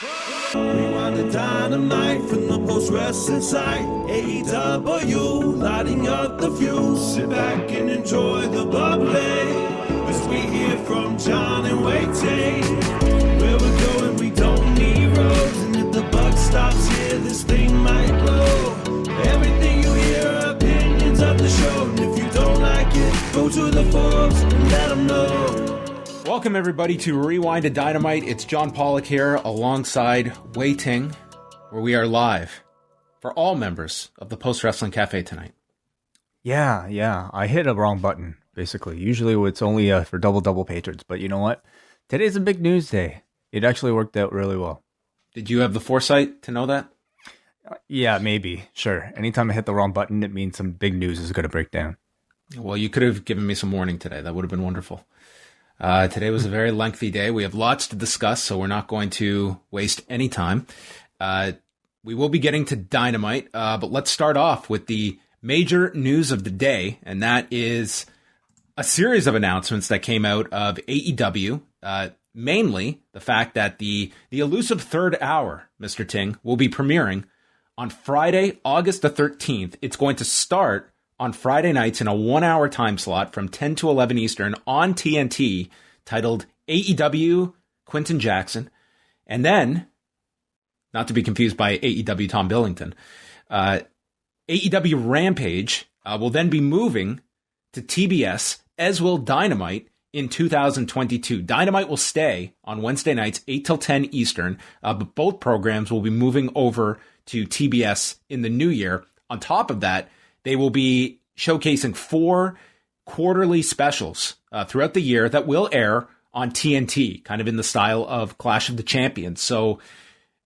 Rewind the dynamite from the post-wrestling site. AEW, lighting up the fuse. Sit back and enjoy the bubbly as we hear from John and Wai Ting. Where we're going, we don't need roads. And if the buck stops here, this thing might blow. Everything you hear are opinions of the show. And if you don't like it, go to the forums and let them know. Welcome, everybody, to Rewind-A-Dynamite. It's John Pollock here alongside Wai Ting, where we are live for all members of the Post Wrestling Cafe tonight. Yeah. I hit a wrong button, basically. Usually it's only for double patrons, but you know what? Today's a big news day. It actually worked out really well. Did you have the foresight to know that? Yeah, maybe. Sure. Anytime I hit the wrong button, it means some big news is going to break down. Well, you could have given me some warning today. That would have been wonderful. Today was a very lengthy day. We have lots to discuss, so we're not going to waste any time. We will be getting to Dynamite, but let's start off with the major news of the day, and that is a series of announcements that came out of AEW, mainly the fact that the elusive third hour, Mr. Ting, will be premiering on Friday, August the 13th. It's going to start on Friday nights in a 1-hour time slot from 10 to 11 Eastern on TNT, titled AEW Quinton Jackson. And then, not to be confused by AEW Tom Billington, AEW Rampage will then be moving to TBS, as will Dynamite in 2022. Dynamite will stay on Wednesday nights, 8 till 10 Eastern, but both programs will be moving over to TBS in the new year. On top of that, they will be showcasing 4 quarterly specials throughout the year that will air on TNT, kind of in the style of Clash of the Champions. So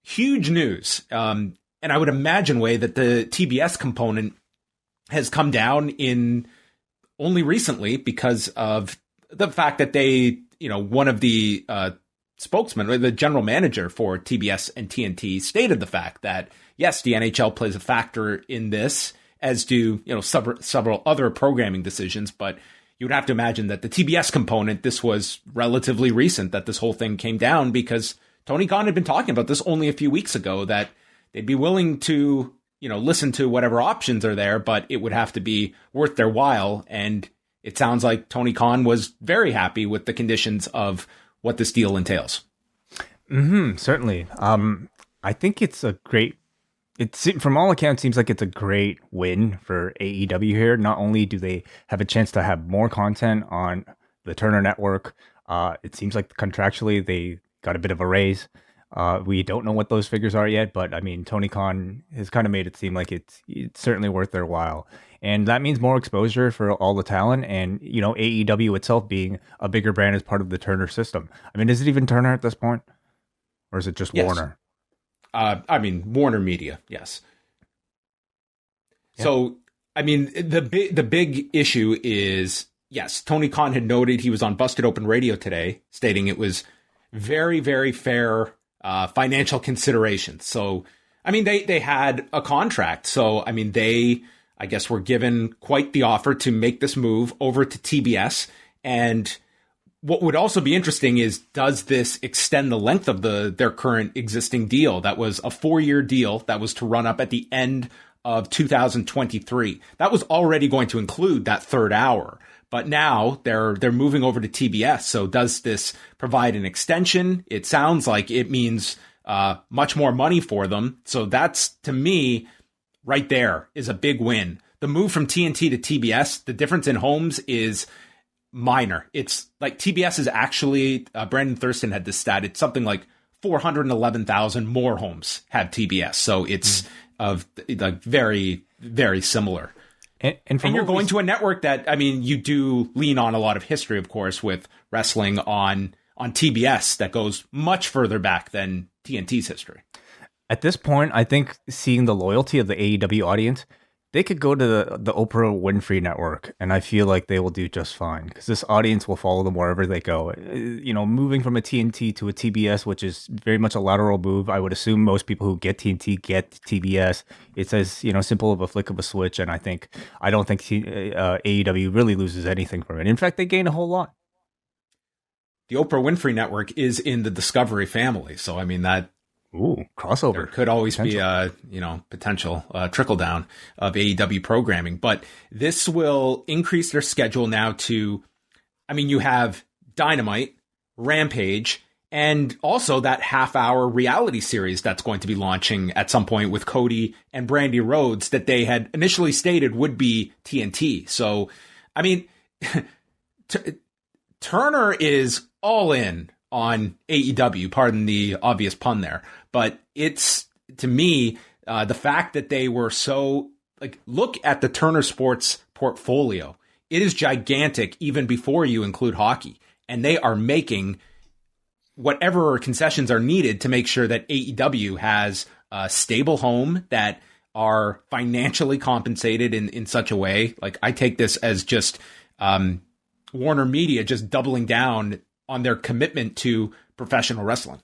huge news. And I would imagine, Wai, that the TBS component has come down in only recently because of the fact that they, one of the spokesmen, or the general manager for TBS and TNT, stated the fact that, yes, the NHL plays a factor in this, as do, several other programming decisions. But you would have to imagine that the TBS component, this was relatively recent that this whole thing came down, because Tony Khan had been talking about this only a few weeks ago, that they'd be willing to, listen to whatever options are there, but it would have to be worth their while. And it sounds like Tony Khan was very happy with the conditions of what this deal entails. Certainly. I think it's a great, from all accounts, seems like it's a great win for AEW here. Not only do they have a chance to have more content on the Turner Network, it seems like contractually they got a bit of a raise. We don't know what those figures are yet, but I mean, Tony Khan has kind of made it seem like it's certainly worth their while. And that means more exposure for all the talent, and, AEW itself being a bigger brand as part of the Turner system. I mean, is it even Turner at this point? Or is it just Yes. Warner? Warner Media, yes. Yeah. So, the big issue is, yes, Tony Khan had noted, he was on Busted Open Radio today, stating it was very, very fair financial considerations. So, they had a contract. So, they, I guess, were given quite the offer to make this move over to TBS. And what would also be interesting is, does this extend the length of their current existing deal? That was a 4-year deal that was to run up at the end of 2023. That was already going to include that third hour, but now they're moving over to TBS. So does this provide an extension? It sounds like it means much more money for them. So that's, to me, right there is a big win. The move from TNT to TBS, the difference in homes is minor. It's like TBS is actually, Brandon Thurston had this stat, it's something like 411,000 more homes have TBS. So it's very, very similar. And you're going to a network that, you do lean on a lot of history, of course, with wrestling on TBS that goes much further back than TNT's history. At this point, I think seeing the loyalty of the AEW audience, they could go to the Oprah Winfrey Network, and I feel like they will do just fine, because this audience will follow them wherever they go. Moving from a TNT to a TBS, which is very much a lateral move. I would assume most people who get TNT get TBS. It's as simple of a flick of a switch, and I don't think AEW really loses anything from it. In fact, they gain a whole lot. The Oprah Winfrey Network is in the Discovery family, so that Ooh, crossover. There could always be a, potential trickle down of AEW programming, but this will increase their schedule now to, you have Dynamite, Rampage, and also that half-hour reality series that's going to be launching at some point with Cody and Brandy Rhodes that they had initially stated would be TNT. So, Turner is all in on AEW, pardon the obvious pun there, but it's, to me, the fact that they were so, look at the Turner Sports portfolio. It is gigantic even before you include hockey, and they are making whatever concessions are needed to make sure that AEW has a stable home that are financially compensated in such a way. I take this as just Warner Media just doubling down on their commitment to professional wrestling.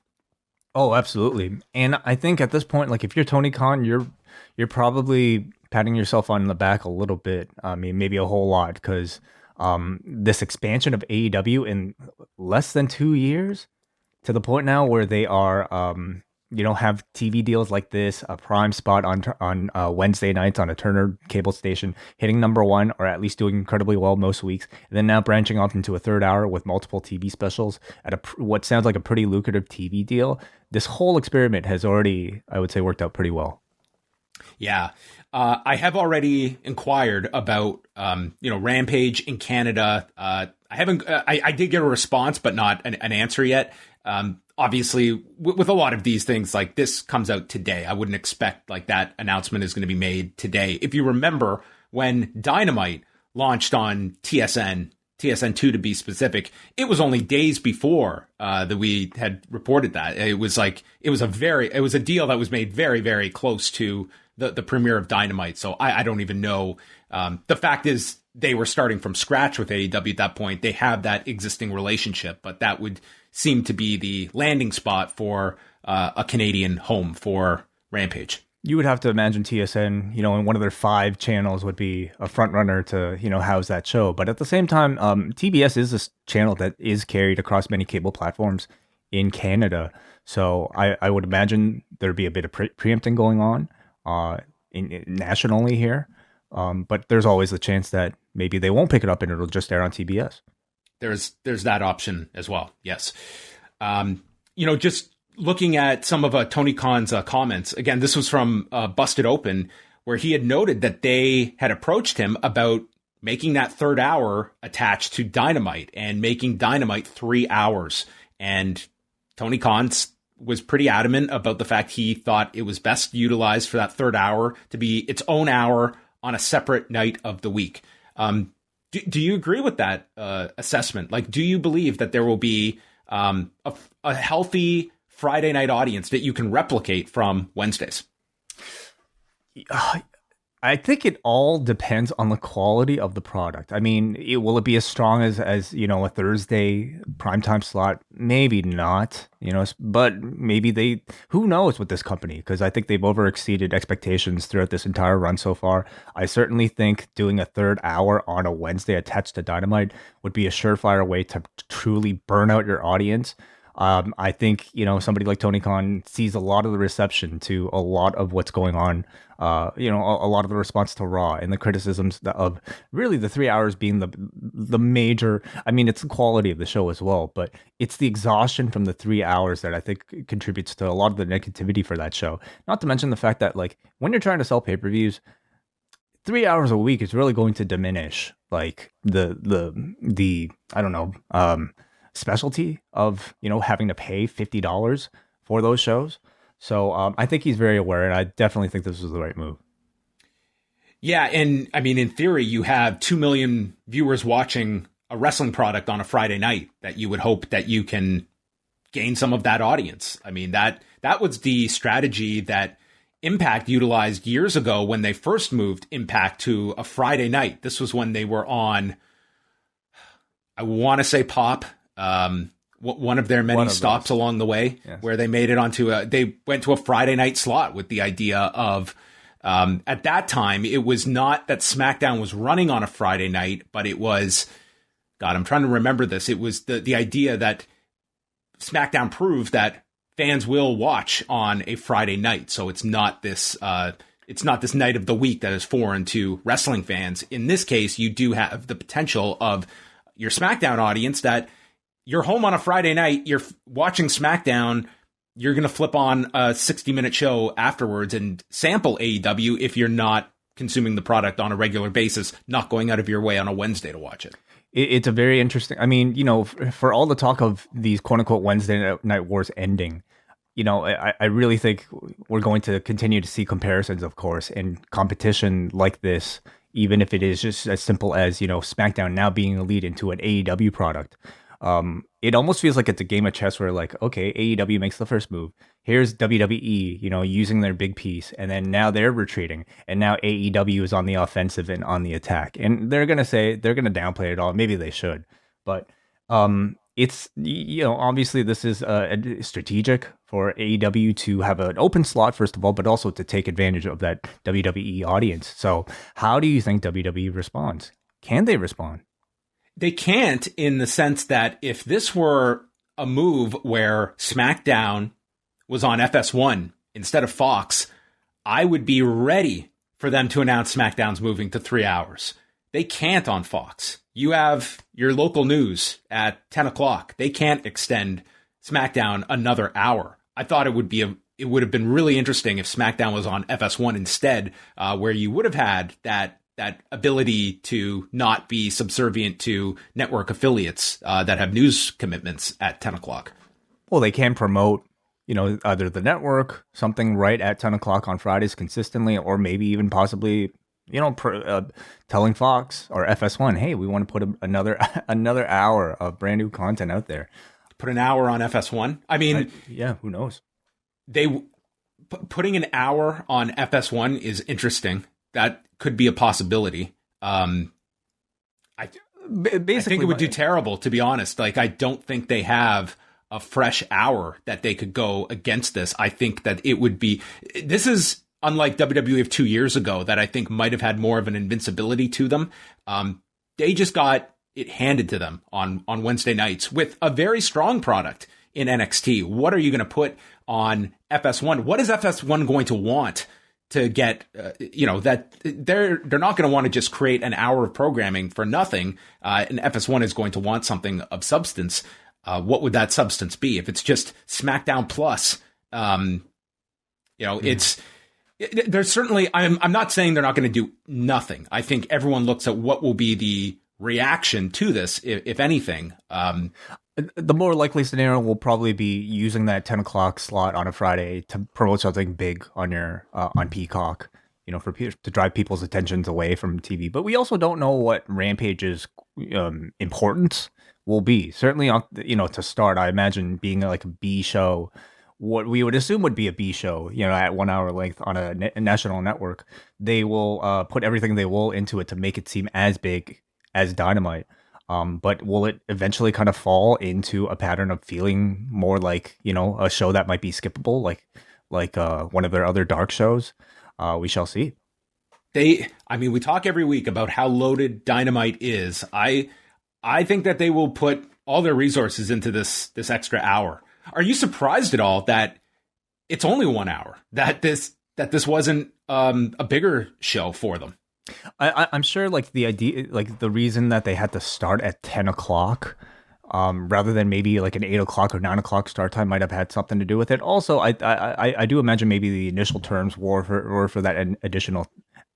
Oh, absolutely. And I think at this point, if you're Tony Khan, you're probably patting yourself on the back a little bit. Maybe a whole lot, because this expansion of AEW in less than 2 years, to the point now where they are, have TV deals like this, a prime spot on Wednesday nights on a Turner cable station, hitting #1 or at least doing incredibly well most weeks, and then now branching off into a third hour with multiple TV specials at what sounds like a pretty lucrative TV deal. This whole experiment has already, I would say, worked out pretty well. Yeah. I have already inquired about, Rampage in Canada. I did get a response, but not an answer yet. Obviously, with a lot of these things, this comes out today. I wouldn't expect that announcement is going to be made today. If you remember when Dynamite launched on TSN2 to be specific, it was only days before that we had reported that. It was a deal that was made very, very close to the premiere of Dynamite. So I don't even know. The fact is they were starting from scratch with AEW at that point. They have that existing relationship, but that would seem to be the landing spot for a Canadian home for Rampage. You would have to imagine TSN, in one of their 5 channels would be a front runner to, house that show. But at the same time, TBS is a channel that is carried across many cable platforms in Canada. So I would imagine there'd be a bit of preempting going on nationally here. But there's always the chance that maybe they won't pick it up and it'll just air on TBS. There's that option as well. Yes. Just looking at some of Tony Khan's comments, again, this was from Busted Open, where he had noted that they had approached him about making that third hour attached to Dynamite and making Dynamite 3 hours. And Tony Khan was pretty adamant about the fact he thought it was best utilized for that third hour to be its own hour on a separate night of the week. Do you agree with that assessment? Do you believe that there will be a healthy Friday night audience that you can replicate from Wednesdays? I think it all depends on the quality of the product. Will it be as strong as a Thursday primetime slot? Maybe not, but maybe who knows with this company, because I think they've overexceeded expectations throughout this entire run so far. I certainly think doing a third hour on a Wednesday attached to Dynamite would be a surefire way to truly burn out your audience. I think, somebody like Tony Khan sees a lot of the reception to a lot of what's going on, a lot of the response to Raw and the criticisms of really the 3 hours being the major. It's the quality of the show as well, but it's the exhaustion from the 3 hours that I think contributes to a lot of the negativity for that show. Not to mention the fact that when you're trying to sell pay-per-views, 3 hours a week is really going to diminish the I don't know, specialty of having to pay $50 for those shows. So I think he's very aware, and I definitely think this was the right move. Yeah, and in theory, you have 2 million viewers watching a wrestling product on a Friday night that you would hope that you can gain some of that audience. That was the strategy that Impact utilized years ago when they first moved Impact to a Friday night. This was when they were on, I want to say Pop, one of their many stops along the way, yes, where they made it they went to a Friday night slot with the idea of, at that time, it was not that SmackDown was running on a Friday night, but it was, God, I'm trying to remember this. It was the idea that SmackDown proved that fans will watch on a Friday night. So it's not this night of the week that is foreign to wrestling fans. In this case, you do have the potential of your SmackDown audience that you're home on a Friday night, you're watching SmackDown, you're going to flip on a 60-minute show afterwards and sample AEW if you're not consuming the product on a regular basis, not going out of your way on a Wednesday to watch it. It's a very interesting, I mean, you know, for all the talk of these quote unquote Wednesday night wars ending, you know, I really think we're going to continue to see comparisons, of course, and competition like this, even if it is just as simple as, you know, SmackDown now being a lead into an AEW product. It almost feels like it's a game of chess where, like, okay, AEW makes the first move. Here's WWE, you know, using their big piece, and then now they're retreating, and now AEW is on the offensive and on the attack. And they're gonna downplay it all. Maybe they should, but it's, you know, obviously this is strategic for AEW to have an open slot, first of all, but also to take advantage of that WWE audience. So how do you think WWE responds? Can they respond? They can't, in the sense that if this were a move where SmackDown was on FS1 instead of Fox, I would be ready for them to announce SmackDown's moving to 3 hours. They can't on Fox. You have your local news at 10 o'clock. They can't extend SmackDown another hour. I thought it would have been really interesting if SmackDown was on FS1 instead, where you would have had that ability to not be subservient to network affiliates that have news commitments at 10 o'clock. Well, they can promote, you know, either the network, something right at 10 o'clock on Fridays consistently, or maybe even possibly, you know, telling Fox or FS1, hey, we want to put another hour of brand new content out there. Put an hour on FS1? I mean... yeah, who knows? Putting an hour on FS1 is interesting. That could be a possibility. I think it would do terrible, to be honest. Like, I don't think they have a fresh hour that they could go against this. I think that it would be... This is unlike WWE of 2 years ago that I think might have had more of an invincibility to them. They just got it handed to them on Wednesday nights with a very strong product in NXT. What are you going to put on FS1? What is FS1 going to want to get, that they're not going to want to just create an hour of programming for nothing. And FS1 is going to want something of substance. What would that substance be? If it's just SmackDown Plus, there's certainly, I'm not saying they're not going to do nothing. I think everyone looks at what will be the reaction to this, if anything. The more likely scenario will probably be using that 10 o'clock slot on a Friday to promote something big on your on Peacock, you know, to drive people's attentions away from TV. But we also don't know what Rampage's importance will be. Certainly, to start, I imagine being like a B show, what we would assume would be a B show, you know, at 1 hour length on a national network. They will put everything they will into it to make it seem as big as Dynamite. But will it eventually kind of fall into a pattern of feeling more like, you know, a show that might be skippable, like one of their other dark shows? We shall see. We talk every week about how loaded Dynamite is. I think that they will put all their resources into this extra hour. Are you surprised at all that it's only 1 hour? That this wasn't a bigger show for them? I'm sure, like, the idea, like the reason that they had to start at 10 o'clock rather than maybe like an 8 o'clock or 9 o'clock start time might have had something to do with it. Also, I do imagine maybe the initial terms were for that additional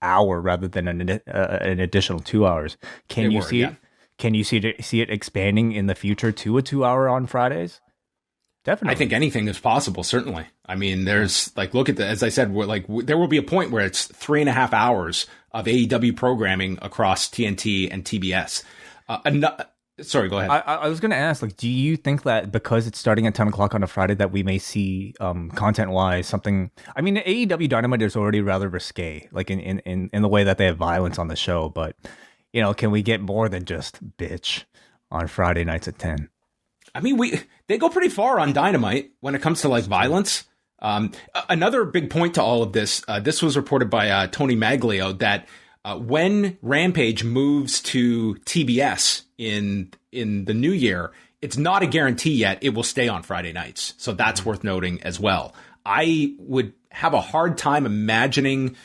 hour rather than an additional 2 hours. Can you see it expanding in the future to a 2 hour on Fridays? Definitely. I think anything is possible, certainly. I mean, there's look at as I said, there will be a point where it's 3.5 hours of AEW programming across TNT and TBS. Sorry, go ahead. I was going to ask, do you think that because it's starting at 10 o'clock on a Friday that we may see content-wise something... I mean, AEW Dynamite is already rather risque, like in the way that they have violence on the show, but, you know, can we get more than just bitch on Friday nights at 10? I mean, they go pretty far on Dynamite when it comes to violence. Another big point to all of this, this was reported by Tony Maglio, that when Rampage moves to TBS in the new year, it's not a guarantee yet it will stay on Friday nights. So that's worth noting as well. I would have a hard time imagining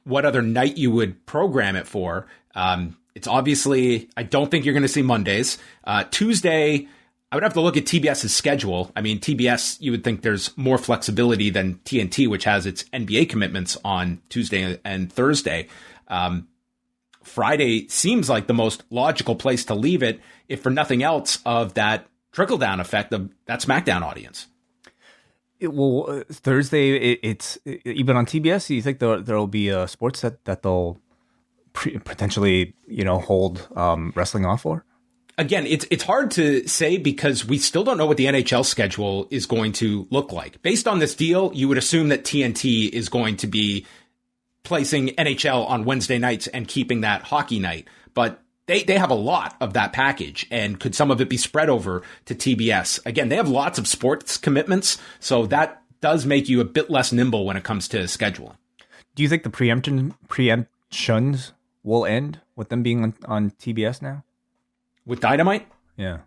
what other night you would program it for. It's obviously, I don't think you're going to see Mondays. Tuesday, I would have to look at TBS's schedule. I mean, TBS, you would think there's more flexibility than TNT, which has its NBA commitments on Tuesday and Thursday. Friday seems like the most logical place to leave it, if for nothing else, of that trickle-down effect of that SmackDown audience. Thursday, it's even on TBS. You think there'll be a sports that they'll potentially, hold wrestling off for? Again, it's hard to say because we still don't know what the NHL schedule is going to look like. Based on this deal, you would assume that TNT is going to be placing NHL on Wednesday nights and keeping that hockey night. But they have a lot of that package, and could some of it be spread over to TBS? Again, they have lots of sports commitments, so that does make you a bit less nimble when it comes to scheduling. Do you think the preemptions will end with them being on TBS now? With Dynamite? Yeah.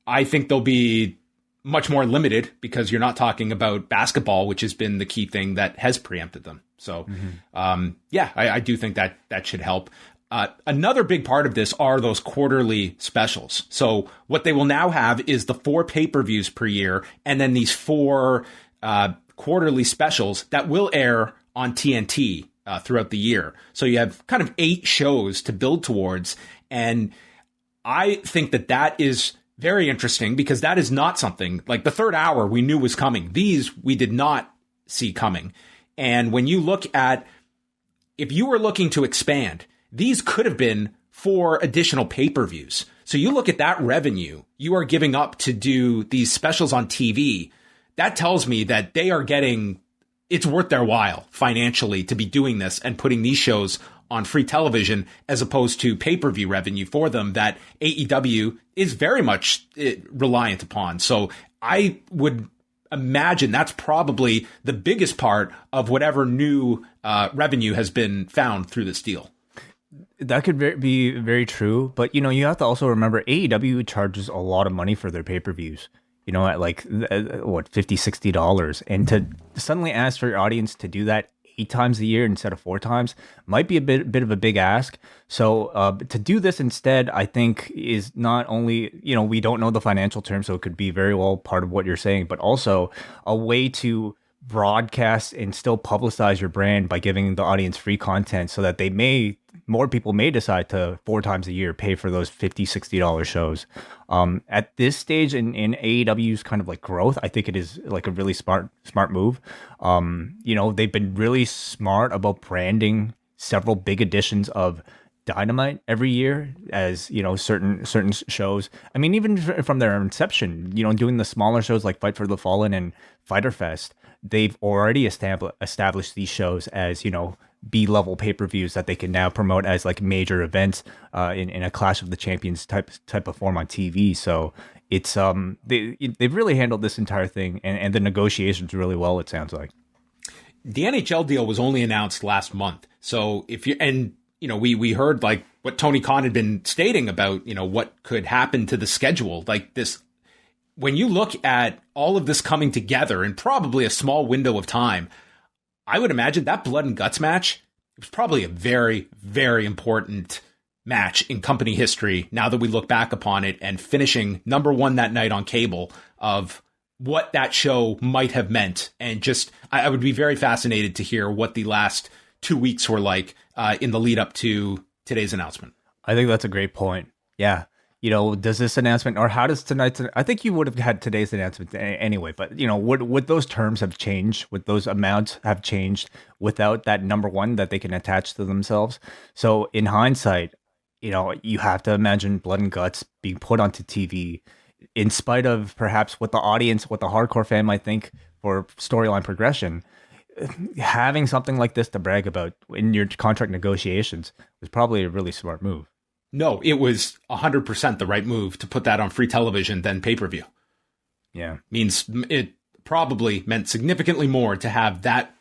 I think they'll be much more limited because you're not talking about basketball, which has been the key thing that has preempted them. So, I do think that should help. Another big part of this are those quarterly specials. So what they will now have is the 4 pay-per-views per year, and then these 4 quarterly specials that will air on TNT throughout the year. So you have kind of 8 shows to build towards. And I think that is very interesting because that is not something like the third hour we knew was coming. These we did not see coming. And when you look at, if you were looking to expand, these could have been 4 additional pay-per-views. So you look at that revenue you are giving up to do these specials on TV. That tells me that they are getting, it's worth their while financially to be doing this and putting these shows on free television as opposed to pay-per-view revenue for them that AEW is very much reliant upon. So I would imagine that's probably the biggest part of whatever new revenue has been found through this deal. That could be very true, but you have to also remember AEW charges a lot of money for their pay-per-views. At like what, $50-$60, and to suddenly ask for your audience to do that 8 times a year instead of 4 times might be a bit of a big ask. So to do this instead, I think is not only, we don't know the financial terms, so it could be very well part of what you're saying, but also a way to broadcast and still publicize your brand by giving the audience free content so that more people may decide to 4 times a year pay for those $50-$60 shows. At this stage in AEW's kind of like growth, I think it is like a really smart move. They've been really smart about branding several big editions of Dynamite every year as, certain shows. I mean, even from their inception, doing the smaller shows like Fight for the Fallen and Fyter Fest, they've already established these shows as, B-level pay-per-views that they can now promote as like major events in a Clash of the Champions type of form on TV. So it's they've really handled this entire thing and the negotiations really well, it sounds like. The NHL deal was only announced last month. So we heard like what Tony Khan had been stating about, what could happen to the schedule like this. When you look at all of this coming together in probably a small window of time, I would imagine that blood and guts match was probably a very, very important match in company history now that we look back upon it, and finishing number 1 that night on cable of what that show might have meant. And just, I would be very fascinated to hear what the last 2 weeks were like in the lead up to today's announcement. I think that's a great point. Yeah. Does this announcement, or how does tonight's, I think you would have had today's announcement anyway, but, would those terms have changed? Would those amounts have changed without that number 1 that they can attach to themselves? So in hindsight, you have to imagine blood and guts being put onto TV in spite of perhaps what the audience, what the hardcore fan might think for storyline progression. Having something like this to brag about in your contract negotiations was probably a really smart move. No, it was 100% the right move to put that on free television than pay-per-view. Yeah. Means it probably meant significantly more to have that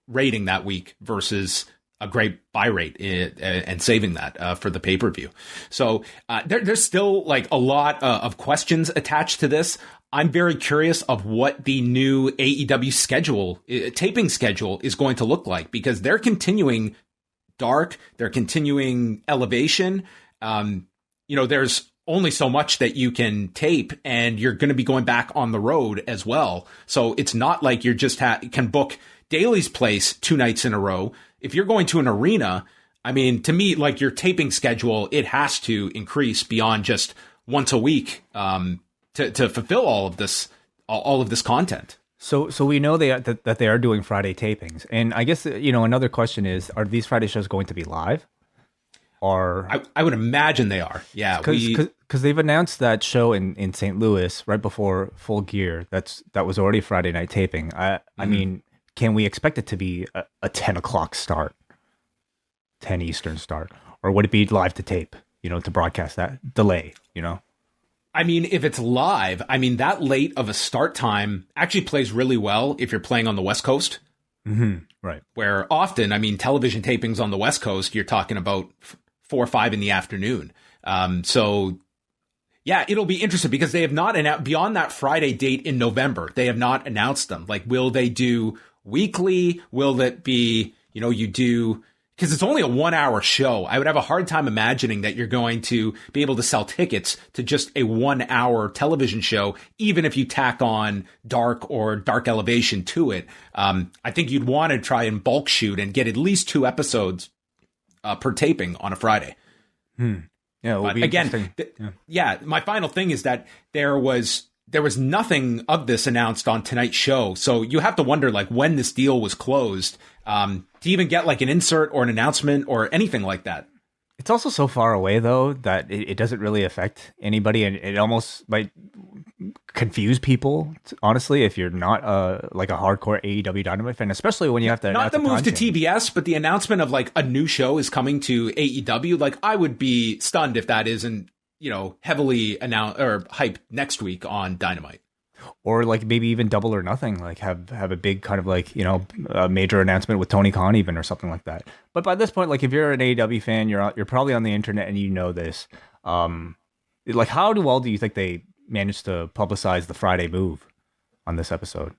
rating that week versus a great buy rate and saving that for the pay-per-view. So there's still like a lot of questions attached to this. I'm very curious of what the new AEW taping schedule is going to look like, because they're continuing Dark, they're continuing Elevation. There's only so much that you can tape, and you're going to be going back on the road as well. So it's not like you're just can book Daly's Place 2 nights in a row. If you're going to an arena, I mean, to me, like, your taping schedule, it has to increase beyond just once a week to fulfill all of this content. So we know that they are doing Friday tapings, and I guess another question is: are these Friday shows going to be live? Or I would imagine they are. Yeah, because they've announced that show in St. Louis right before Full Gear. That was already Friday night taping. I mean, can we expect it to be a 10 o'clock start, 10 Eastern start, or would it be live to tape? To broadcast that delay. I mean, if it's live, I mean, that late of a start time actually plays really well if you're playing on the West Coast. Mm-hmm. Right. Where often, I mean, television tapings on the West Coast, you're talking about 4 or 5 in the afternoon. So, yeah, it'll be interesting because they have not announced, beyond that Friday date in November, they have not announced them. Like, will they do weekly? Will it be, you do... Because it's only a 1-hour show. I would have a hard time imagining that you're going to be able to sell tickets to just a 1-hour television show, even if you tack on Dark or Dark Elevation to it. I think you'd want to try and bulk shoot and get at least 2 episodes per taping on a Friday. Yeah, it will be again, my final thing is that there was nothing of this announced on tonight's show. So you have to wonder, like, when this deal was closed, to even get like an insert or an announcement or anything like that. It's also so far away, though, that it doesn't really affect anybody, and it almost might confuse people, honestly, if you're not like a hardcore AEW Dynamite fan, especially when you have to not the move to TBS, but the announcement of like a new show is coming to AEW. Like, I would be stunned if that isn't, heavily announced or hyped next week on Dynamite. Or like maybe even Double or Nothing, like have a big kind of like, a major announcement with Tony Khan even, or something like that. But by this point, like, if you're an AEW fan, you're probably on the internet and you know this. Like, how well do you think they managed to publicize the Friday move on this episode?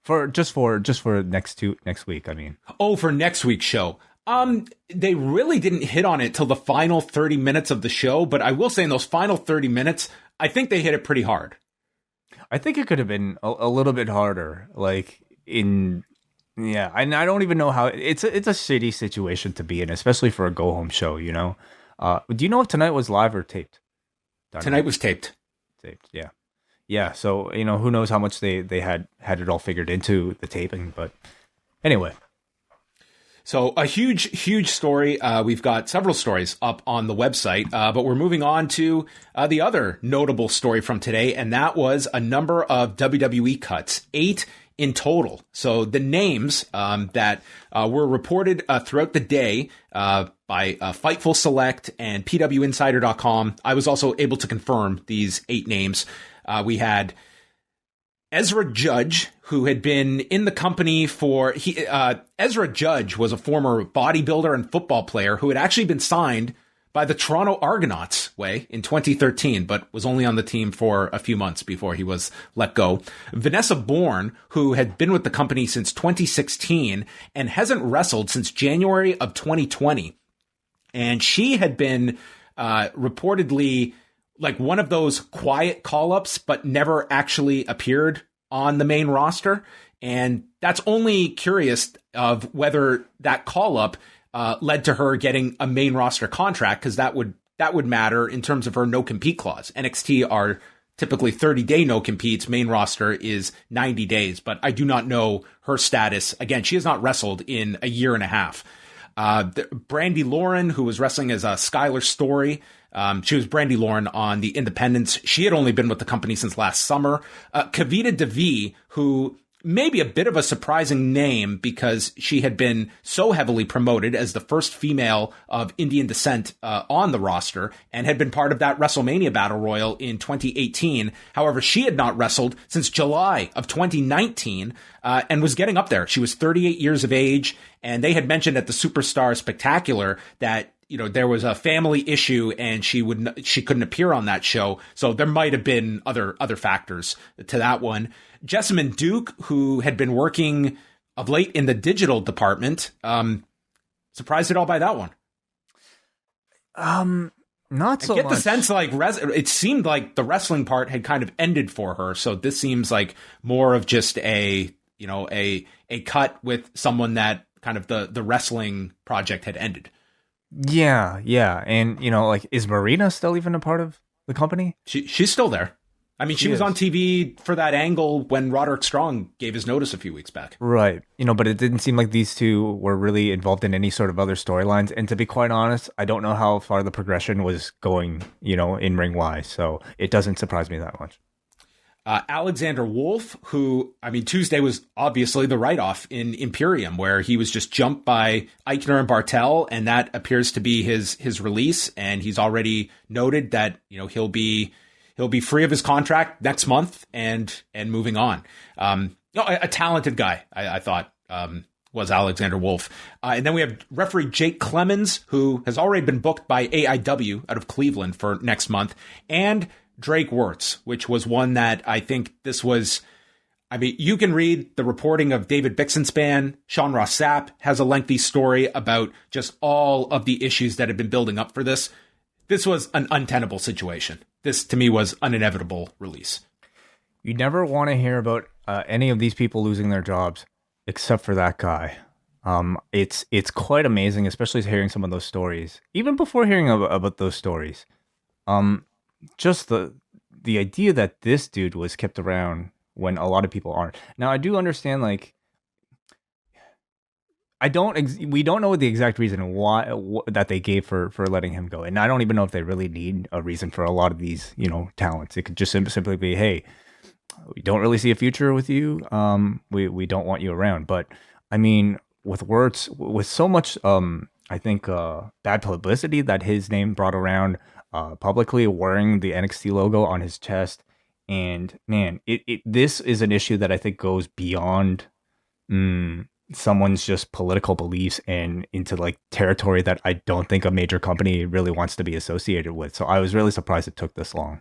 For next week, I mean. Oh, for next week's show. They really didn't hit on it till the final 30 minutes of the show, but I will say in those final 30 minutes, I think they hit it pretty hard. I think it could have been a little bit harder, like and I don't even know how it's a shitty situation to be in, especially for a go home show. Do you know if tonight was live or taped? Tonight was taped. Yeah. So who knows how much they had it all figured into the taping, but anyway. So a huge story. We've got several stories up on the website, but we're moving on to the other notable story from today, and that was a number of WWE cuts, 8 in total. So the names that were reported throughout the day by Fightful Select and PWInsider.com. I was also able to confirm these 8 names. We had Ezra Judge, who had been in the company Ezra Judge was a former bodybuilder and football player who had actually been signed by the Toronto Argonauts in 2013, but was only on the team for a few months before he was let go. Vanessa Bourne, who had been with the company since 2016 and hasn't wrestled since January of 2020. And she had been reportedly like one of those quiet call-ups, but never actually appeared on the main roster. And that's only curious of whether that call-up led to her getting a main roster contract, because that would matter in terms of her no-compete clause. NXT are typically 30-day no-competes. Main roster is 90 days, but I do not know her status. Again, she has not wrestled in a year and a half. Brandy Lauren, who was wrestling as Skylar Story, she was Brandy Lauren on the Independents. She had only been with the company since last summer. Kavita Devi, who maybe a bit of a surprising name because she had been so heavily promoted as the first female of Indian descent on the roster and had been part of that WrestleMania Battle Royal in 2018. However, she had not wrestled since July of 2019 and was getting up there. She was 38 years of age, and they had mentioned at the Superstar Spectacular that there was a family issue and she couldn't appear on that show. So there might have been other factors to that one. Jessamine Duke, who had been working of late in the digital department, surprised at all by that one? Not so much. I get the sense like it seemed like the wrestling part had kind of ended for her. So this seems like more of just a cut with someone that kind of the wrestling project had ended. Yeah. And, is Marina still even a part of the company? She's still there. I mean, she was on TV for that angle when Roderick Strong gave his notice a few weeks back. Right. But it didn't seem like these two were really involved in any sort of other storylines. And to be quite honest, I don't know how far the progression was going, in ring wise. So it doesn't surprise me that much. Alexander Wolfe, who, Tuesday was obviously the write-off in Imperium, where he was just jumped by Eichner and Bartel, and that appears to be his release. And he's already noted that, he'll be free of his contract next month and moving on. A talented guy, I thought, was Alexander Wolfe. And then we have referee Jake Clemens, who has already been booked by AEW out of Cleveland for next month, and Drake Wuertz, which was one that I think this was. You can read the reporting of David Bixenspan. Sean Ross Sapp has a lengthy story about just all of the issues that have been building up for this. This was an untenable situation. This, to me, was an inevitable release. You never want to hear about any of these people losing their jobs, except for that guy. It's quite amazing, especially hearing some of those stories. Even before hearing about those stories, just the idea that this dude was kept around when a lot of people aren't. Now, I do understand, we don't know the exact reason why that they gave for letting him go, and I don't even know if they really need a reason for a lot of these talents. It could just simply be, hey, we don't really see a future with you. We don't want you around. But with Wuertz, with so much I think bad publicity that his name brought around publicly, wearing the NXT logo on his chest, and man, this is an issue that I think goes beyond someone's just political beliefs and into territory that I don't think a major company really wants to be associated with. So I was really surprised it took this long.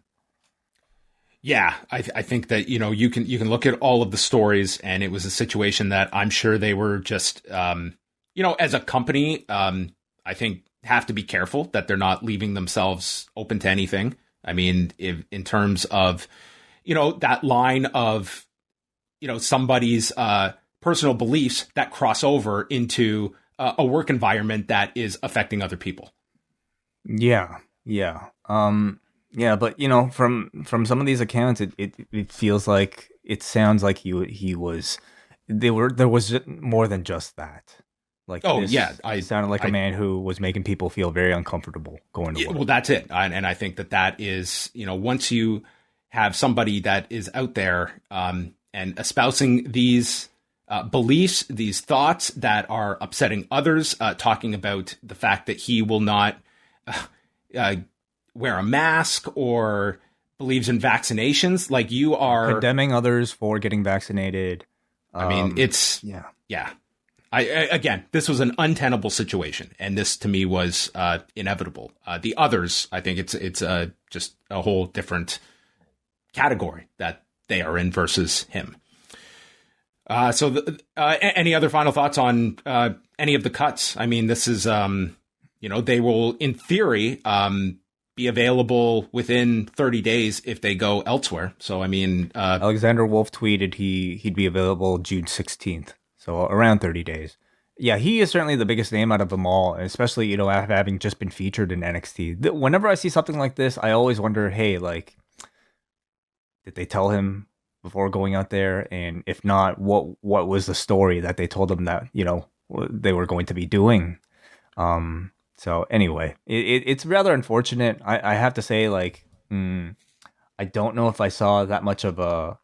Yeah, I think that, you can look at all of the stories, and it was a situation that I'm sure they were just, as a company, I think have to be careful that they're not leaving themselves open to anything. In terms of, that line of, somebody's personal beliefs that cross over into a work environment that is affecting other people. Yeah. But from some of these accounts, it feels like, it sounds like there was more than just that. I sounded like a man who was making people feel very uncomfortable going to work. Well, that's it. And I think that is, once you have somebody that is out there and espousing these beliefs, these thoughts that are upsetting others, talking about the fact that he will not wear a mask or believes in vaccinations, you are condemning others for getting vaccinated. Yeah. Again, this was an untenable situation, and this to me was inevitable. The others, I think it's just a whole different category that they are in versus him. Any other final thoughts on any of the cuts? This is, they will, in theory, be available within 30 days if they go elsewhere. So, Alexander Wolfe tweeted he'd be available June 16th. So around 30 days. Yeah, he is certainly the biggest name out of them all, especially, having just been featured in NXT. Whenever I see something like this, I always wonder, hey, did they tell him before going out there? And if not, what was the story that they told him that, they were going to be doing? So anyway, it's rather unfortunate. I have to say, I don't know if I saw that much of a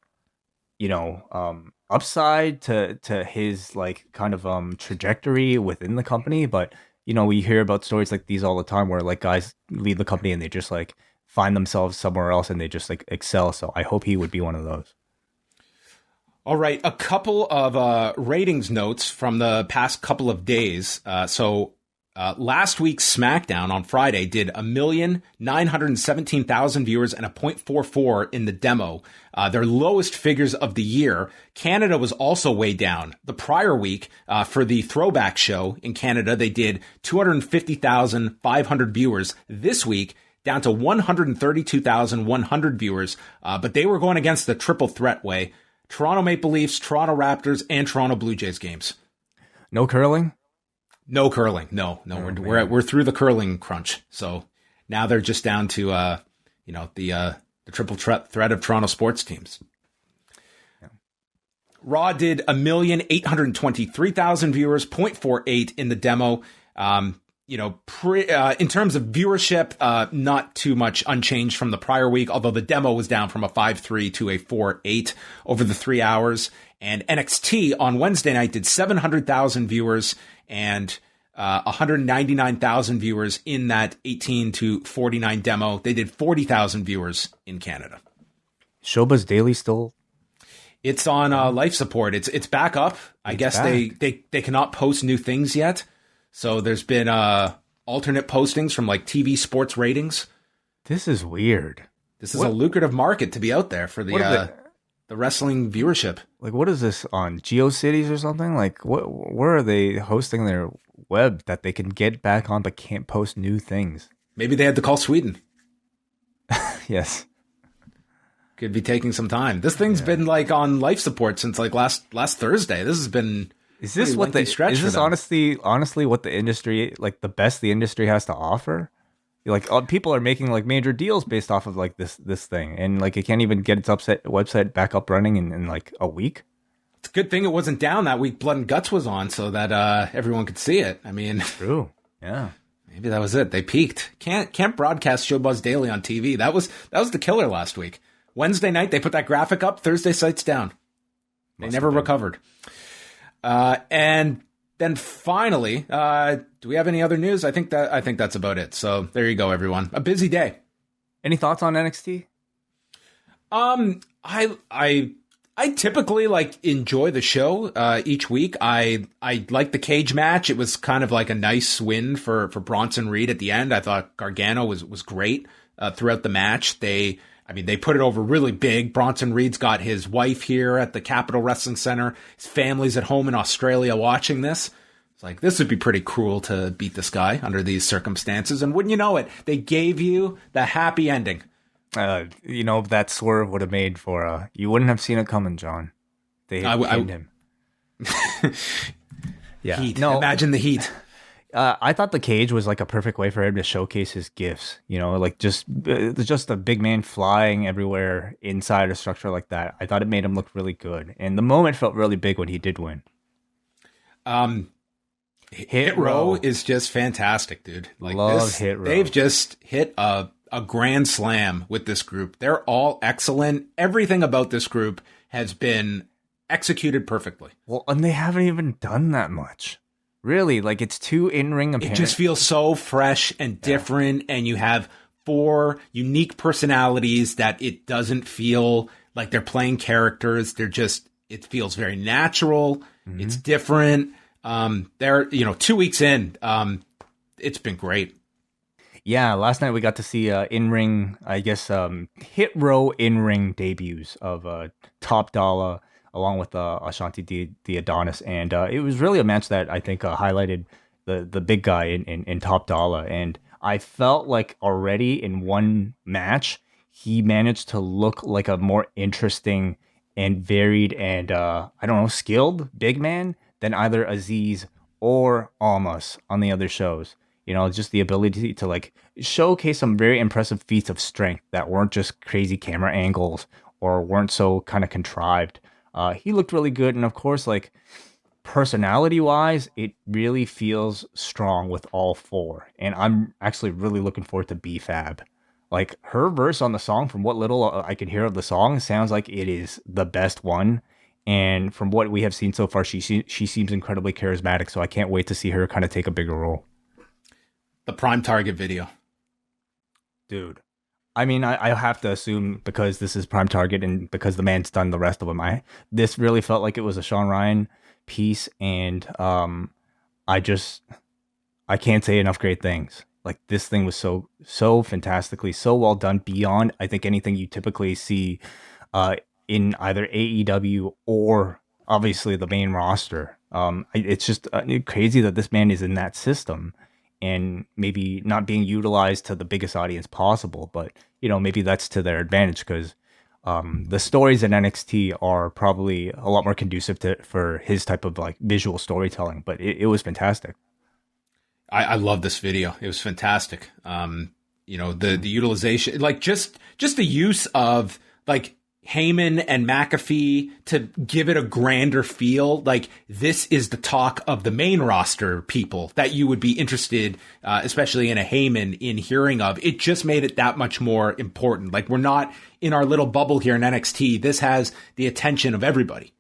upside to his like kind of trajectory within the company. But we hear about stories like these all the time where like guys leave the company and they just like find themselves somewhere else and they just like excel. So I hope he would be one of those. All right, a couple of ratings notes from the past couple of days. Last week's SmackDown on Friday did 1,917,000 viewers and a .44 in the demo, their lowest figures of the year. Canada was also way down. The prior week, for the throwback show in Canada, they did 250,500 viewers. This week, down to 132,100 viewers, but they were going against the triple threat way. Toronto Maple Leafs, Toronto Raptors, and Toronto Blue Jays games. No curling? No curling. No. We're through the curling crunch. So now they're just down to the triple threat of Toronto sports teams. Yeah. Raw did 1,823,000 viewers, 0.48 in the demo. In terms of viewership, not too much unchanged from the prior week, although the demo was down from a 5.3 to a 4.8 over the 3 hours. And NXT on Wednesday night did 700,000 viewers and 199,000 viewers in that 18 to 49 demo. They did 40,000 viewers in Canada. Showbuzz Daily still? It's on life support. It's back up. I guess back. They cannot post new things yet. So there's been alternate postings from like TV sports ratings. This is weird. This is a lucrative market to be out there for the wrestling viewership. Like, what is this on GeoCities or something? Like, where are they hosting their web that they can get back on but can't post new things? Maybe they had to call Sweden. Yes. Could be taking some time. This thing's been like on life support since like last Thursday. This has been... Is this what the stretch? Is this honestly what the industry, like the best the industry has to offer? Like people are making like major deals based off of like this thing, and like it can't even get its website back up running in like a week. It's a good thing it wasn't down that week. Blood and Guts was on, so that everyone could see it. I mean, true, yeah. Maybe that was it. They peaked. Can't broadcast Showbuzz Daily on TV. That was the killer last week. Wednesday night they put that graphic up. Thursday sites down. They never recovered. And then finally, do we have any other news? I think that's about it. So there you go, everyone. A busy day. Any thoughts on NXT? I typically like enjoy the show each week. I like the cage match. It was kind of like a nice win for Bronson Reed at the end. I thought Gargano was great throughout the match. They put it over really big. Bronson Reed's got his wife here at the Capitol Wrestling Center. His family's at home in Australia watching this. It's like, this would be pretty cruel to beat this guy under these circumstances. And wouldn't you know it, they gave you the happy ending. That swerve would have made for... you wouldn't have seen it coming, John. They pinned him. Yeah. Heat. No, imagine the heat. I thought the cage was like a perfect way for him to showcase his gifts. Like just a big man flying everywhere inside a structure like that. I thought it made him look really good, and the moment felt really big when he did win. Hit Row is just fantastic, dude. Like Love Hit Row. They've just hit a grand slam with this group. They're all excellent. Everything about this group has been executed perfectly. Well, and they haven't even done that much. Really, like it's two in-ring appearances. It just feels so fresh and different, and you have 4 unique personalities that it doesn't feel like they're playing characters. It feels very natural. Mm-hmm. It's different. They're 2 weeks in. It's been great. Yeah, last night we got to see in-ring, I guess, Hit Row in-ring debuts of Top Dollar along with Ashanti the Adonis, and it was really a match that I think highlighted the big guy in Top Dollar, and I felt like already in one match he managed to look like a more interesting and varied and skilled big man than either Aziz or Almas on the other shows. Just the ability to like showcase some very impressive feats of strength that weren't just crazy camera angles or weren't so kind of contrived. He looked really good, and of course, like personality-wise, it really feels strong with all 4. And I'm actually really looking forward to B-Fab. Like her verse on the song, from what little I can hear of the song, sounds like it is the best one. And from what we have seen so far, she seems incredibly charismatic. So I can't wait to see her kind of take a bigger role. The Prime Target video. Dude. I mean, I have to assume because this is Prime Target and because the man's done the rest of them, this really felt like it was a Sean Ryan piece. And I can't say enough great things. Like this thing was so fantastically, so well done beyond, I think, anything you typically see in either AEW or obviously the main roster. It's just crazy that this man is in that system and maybe not being utilized to the biggest audience possible. But, maybe that's to their advantage because the stories in NXT are probably a lot more conducive for his type of like visual storytelling. But it was fantastic. I love this video. It was fantastic. The utilization, like just the use of like Heyman and McAfee to give it a grander feel. Like this is the talk of the main roster people that you would be interested, especially in a Heyman, in hearing of. It just made it that much more important. Like we're not in our little bubble here in NXT. This has the attention of everybody.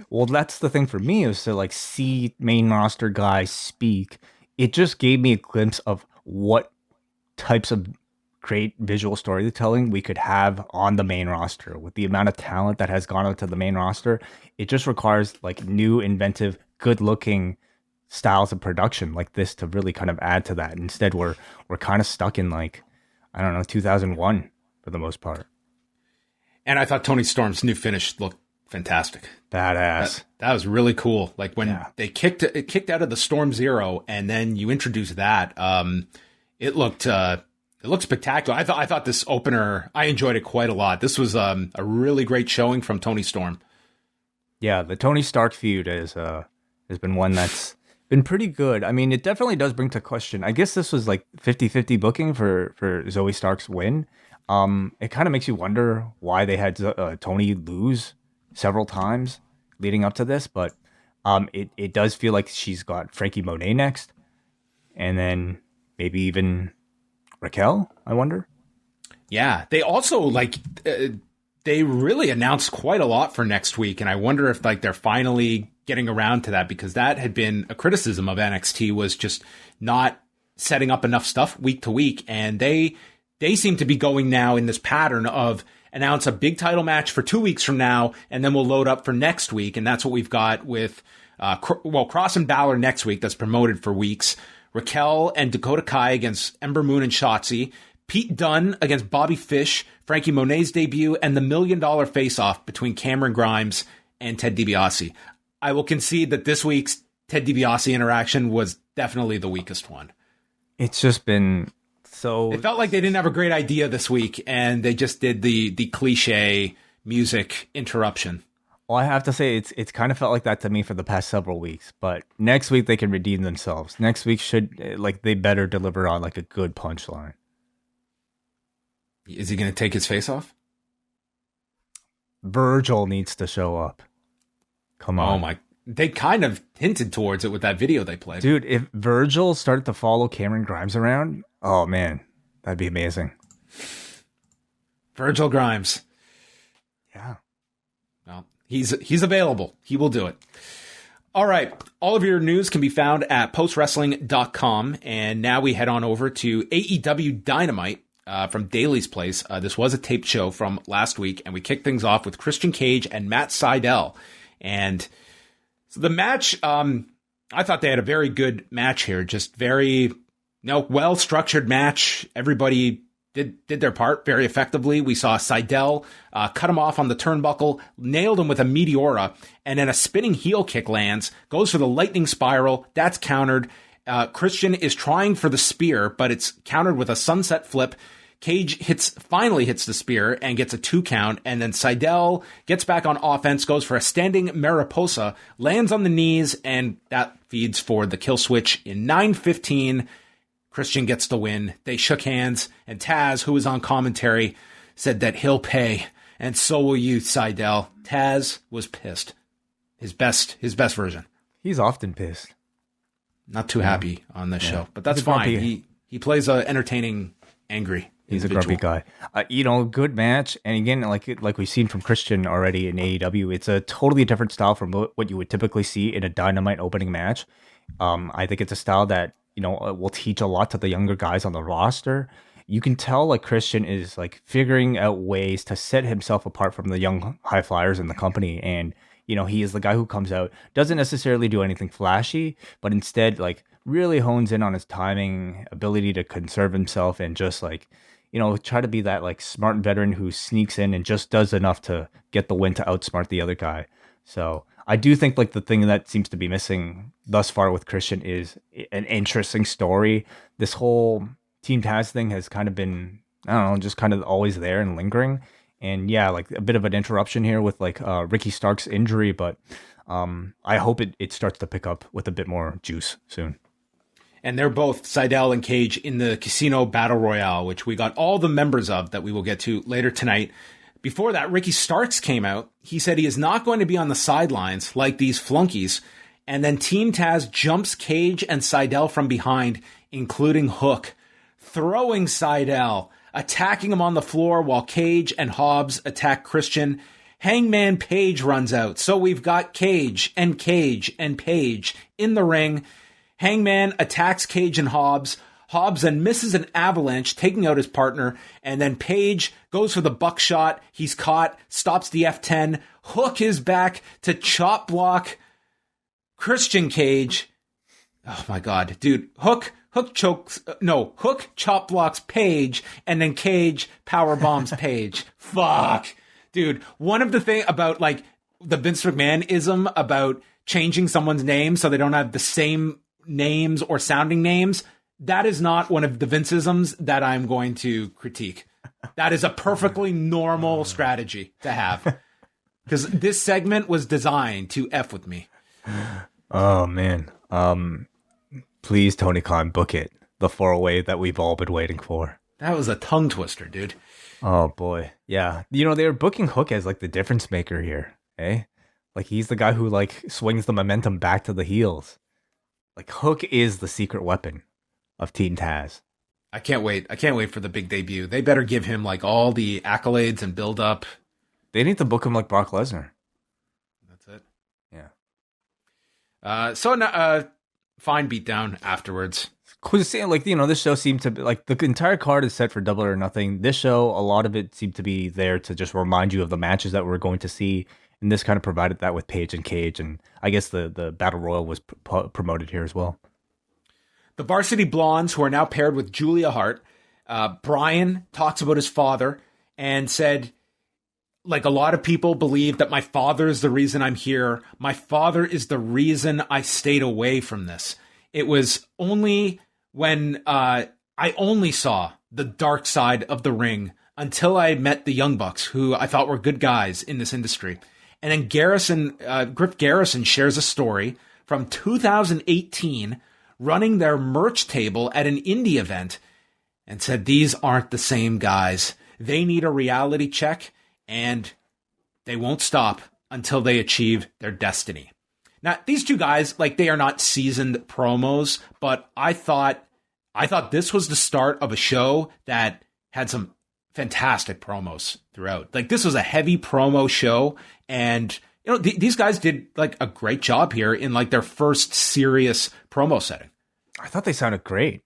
Well, that's the thing for me is to like see main roster guys speak. It just gave me a glimpse of what types of great visual storytelling we could have on the main roster. With the amount of talent that has gone onto the main roster, it just requires like new, inventive, good-looking styles of production like this to really kind of add to that. Instead, we're kind of stuck in like, I don't know, 2001 for the most part. And I thought Tony Storm's new finish looked fantastic. Badass. That was really cool. Like when they kicked out of the Storm Zero and then you introduced that, it looked spectacular. I thought this opener, I enjoyed it quite a lot. This was a really great showing from Tony Storm. Yeah, the Tony Stark feud has been one that's been pretty good. I mean, it definitely does bring to question. I guess this was like 50-50 booking for Zoe Stark's win. It kind of makes you wonder why they had Tony lose several times leading up to this, but it does feel like she's got Frankie Monet next, and then maybe even Raquel, I wonder. Yeah, they also they really announced quite a lot for next week, and I wonder if like they're finally getting around to that, because that had been a criticism of NXT, was just not setting up enough stuff week to week, and they seem to be going now in this pattern of announce a big title match for 2 weeks from now, and then we'll load up for next week. And that's what we've got with, Cross and Balor next week. That's promoted for weeks. Raquel and Dakota Kai against Ember Moon and Shotzi. Pete Dunne against Bobby Fish, Frankie Monet's debut, and the $1 million face-off between Cameron Grimes and Ted DiBiase. I will concede that this week's Ted DiBiase interaction was definitely the weakest one. It's just been... So it felt like they didn't have a great idea this week, and they just did the cliche music interruption. Well, I have to say it's kind of felt like that to me for the past several weeks. But next week they can redeem themselves. Next week they better deliver on like a good punchline. Is he going to take his face off? Virgil needs to show up. Come on. Oh my! They kind of hinted towards it with that video they played. Dude, if Virgil started to follow Cameron Grimes around, oh man, that'd be amazing. Virgil Grimes. Yeah. Well, he's available. He will do it. All right. All of your news can be found at postwrestling.com. And now we head on over to AEW Dynamite from Daly's Place. This was a taped show from last week, and we kicked things off with Christian Cage and Matt Sydal. And so the match, I thought they had a very good match here. Just very, well-structured match. Everybody did their part very effectively. We saw Sydal cut him off on the turnbuckle, nailed him with a Meteora, and then a spinning heel kick lands, goes for the lightning spiral. That's countered. Christian is trying for the spear, but it's countered with a sunset flip. Cage finally hits the spear and gets a 2 count, and then Sydal gets back on offense, goes for a standing Mariposa, lands on the knees, and that feeds for the kill switch in 9:15. Christian gets the win. They shook hands, and Taz, who was on commentary, said that he'll pay, and so will you, Sydal. Taz was pissed. His best version. He's often pissed. Not too happy on this show, but that's fine. He plays entertaining angry. He's a individual. grumpy guy. Good match. And again, like we've seen from Christian already in AEW, it's a totally different style from what you would typically see in a Dynamite opening match. I think it's a style that will teach a lot to the younger guys on the roster. You can tell like Christian is like figuring out ways to set himself apart from the young high flyers in the company, and he is the guy who comes out, doesn't necessarily do anything flashy, but instead like really hones in on his timing, ability to conserve himself, and just like try to be that like smart veteran who sneaks in and just does enough to get the win to outsmart the other guy. So I do think like the thing that seems to be missing thus far with Christian is an interesting story. This whole Team Taz thing has kind of been, I don't know, just kind of always there and lingering. And yeah, like a bit of an interruption here with like Ricky Stark's injury, but I hope it starts to pick up with a bit more juice soon. And they're both, Seidel and Cage, in the Casino Battle Royale, which we got all the members of that we will get to later tonight. Before that, Ricky Starks came out. He said he is not going to be on the sidelines like these flunkies. And then Team Taz jumps Cage and Seidel from behind, including Hook, throwing Seidel, attacking him on the floor while Cage and Hobbs attack Christian. Hangman Page runs out. So we've got Cage and Page in the ring. Hangman attacks Cage and Hobbs. Hobbs then misses an avalanche, taking out his partner, and then Page goes for the buckshot. He's caught, stops the F10. Hook is back to chop block Christian Cage. Oh my God, dude. Hook chop blocks Page, and then Cage power bombs Page. Fuck. Dude, one of the thing about like the Vince McMahon-ism about changing someone's name so they don't have the same names or sounding names, that is not one of the Vince-isms that I'm going to critique. That is a perfectly normal strategy to have. Because this segment was designed to F with me. Oh, man. Please, Tony Khan, book it. The 4-way that we've all been waiting for. That was a tongue twister, dude. Oh, boy. Yeah. They were booking Hook as like the difference maker here. Eh? Like he's the guy who like swings the momentum back to the heels. Like Hook is the secret weapon of Team Taz. I can't wait. I can't wait for the big debut. They better give him like all the accolades and build up. They need to book him like Brock Lesnar. That's it. Yeah. Fine beatdown afterwards. Cool. Like this show seemed to be like the entire card is set for Double or Nothing. This show, a lot of it seemed to be there to just remind you of the matches that we're going to see. And this kind of provided that with Page and Cage, and I guess the Battle Royal was promoted here as well. The Varsity Blonds, who are now paired with Julia Hart, Brian talks about his father and said, like a lot of people believe that my father is the reason I'm here. My father is the reason I stayed away from this. It was only when I only saw the dark side of the ring until I met the Young Bucks, who I thought were good guys in this industry. And then Griff Garrison shares a story from 2018 running their merch table at an indie event and said, these aren't the same guys. They need a reality check and they won't stop until they achieve their destiny. Now, these two guys, like they are not seasoned promos, but I thought this was the start of a show that had some fantastic promos throughout. Like this was a heavy promo show, and these guys did like a great job here in like their first serious promo setting. I thought they sounded great.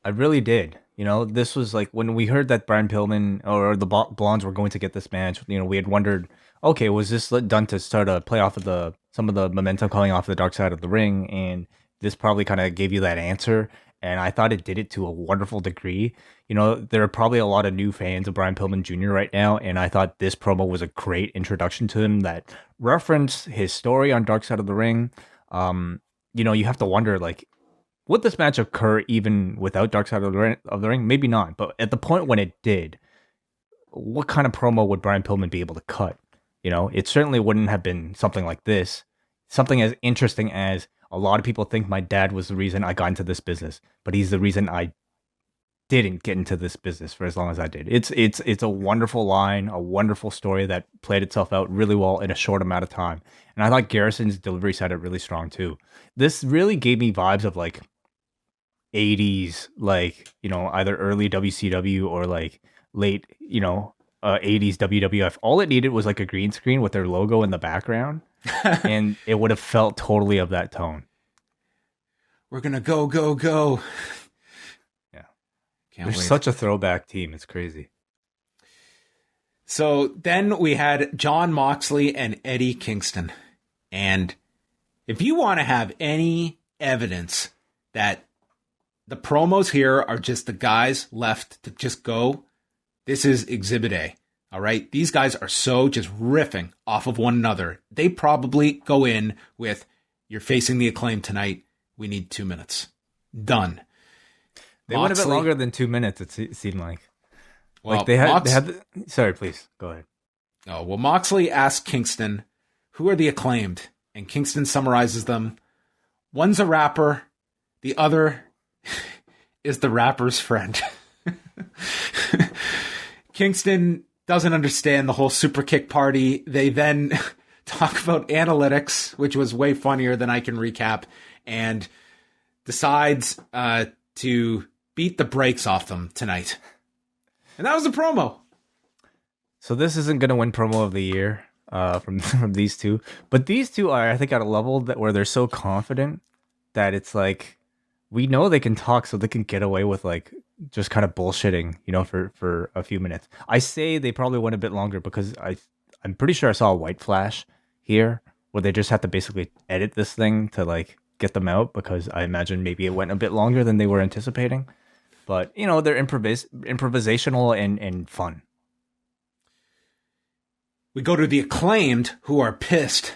I really did. This was like when we heard that Brian Pillman or the Blondes were going to get this match. We had wondered, okay, was this done to start a play off of some of the momentum coming off the dark side of the ring? And this probably kind of gave you that answer. And I thought it did it to a wonderful degree. There are probably a lot of new fans of Brian Pillman Jr. right now, and I thought this promo was a great introduction to him that referenced his story on Dark Side of the Ring. You have to wonder, like, would this match occur even without Dark Side of the Ring? Maybe not, but at the point when it did, what kind of promo would Brian Pillman be able to cut? It certainly wouldn't have been something like this. Something as interesting as, a lot of people think my dad was the reason I got into this business, but he's the reason I didn't get into this business for as long as I did. It's a wonderful line, a wonderful story that played itself out really well in a short amount of time. And I thought Garrison's delivery sounded really strong too. This really gave me vibes of like 80s, like, either early WCW or like late, 80s WWF. All it needed was like a green screen with their logo in the background, and it would have felt totally of that tone. We're going to go, go, go. Yeah. Can't They're wait. such a throwback team. It's crazy. So then we had Jon Moxley and Eddie Kingston. And if you want to have any evidence that the promos here are just the guys left to just go, this is Exhibit A. All right? These guys are so just riffing off of one another. They probably go in with, you're facing the Acclaim tonight. We need 2 minutes. Done. They went a bit longer than 2 minutes, it seemed like. Well, like they had sorry, please, go ahead. Oh, well, Moxley asked Kingston, who are the Acclaimed? And Kingston summarizes them. One's a rapper. The other is the rapper's friend. Kingston doesn't understand the whole super kick party. They then talk about analytics, which was way funnier than I can recap, and decides to beat the brakes off them tonight. And that was the promo. So this isn't going to win promo of the year from these two. But these two are, I think, at a level where they're so confident that it's like, we know they can talk, so they can get away with like just kind of bullshitting, for a few minutes. I say they probably went a bit longer because I'm pretty sure I saw a white flash here where they just had to basically edit this thing to like get them out, because I imagine maybe it went a bit longer than they were anticipating. But, they're improvisational and fun. We go to the Acclaimed, who are pissed.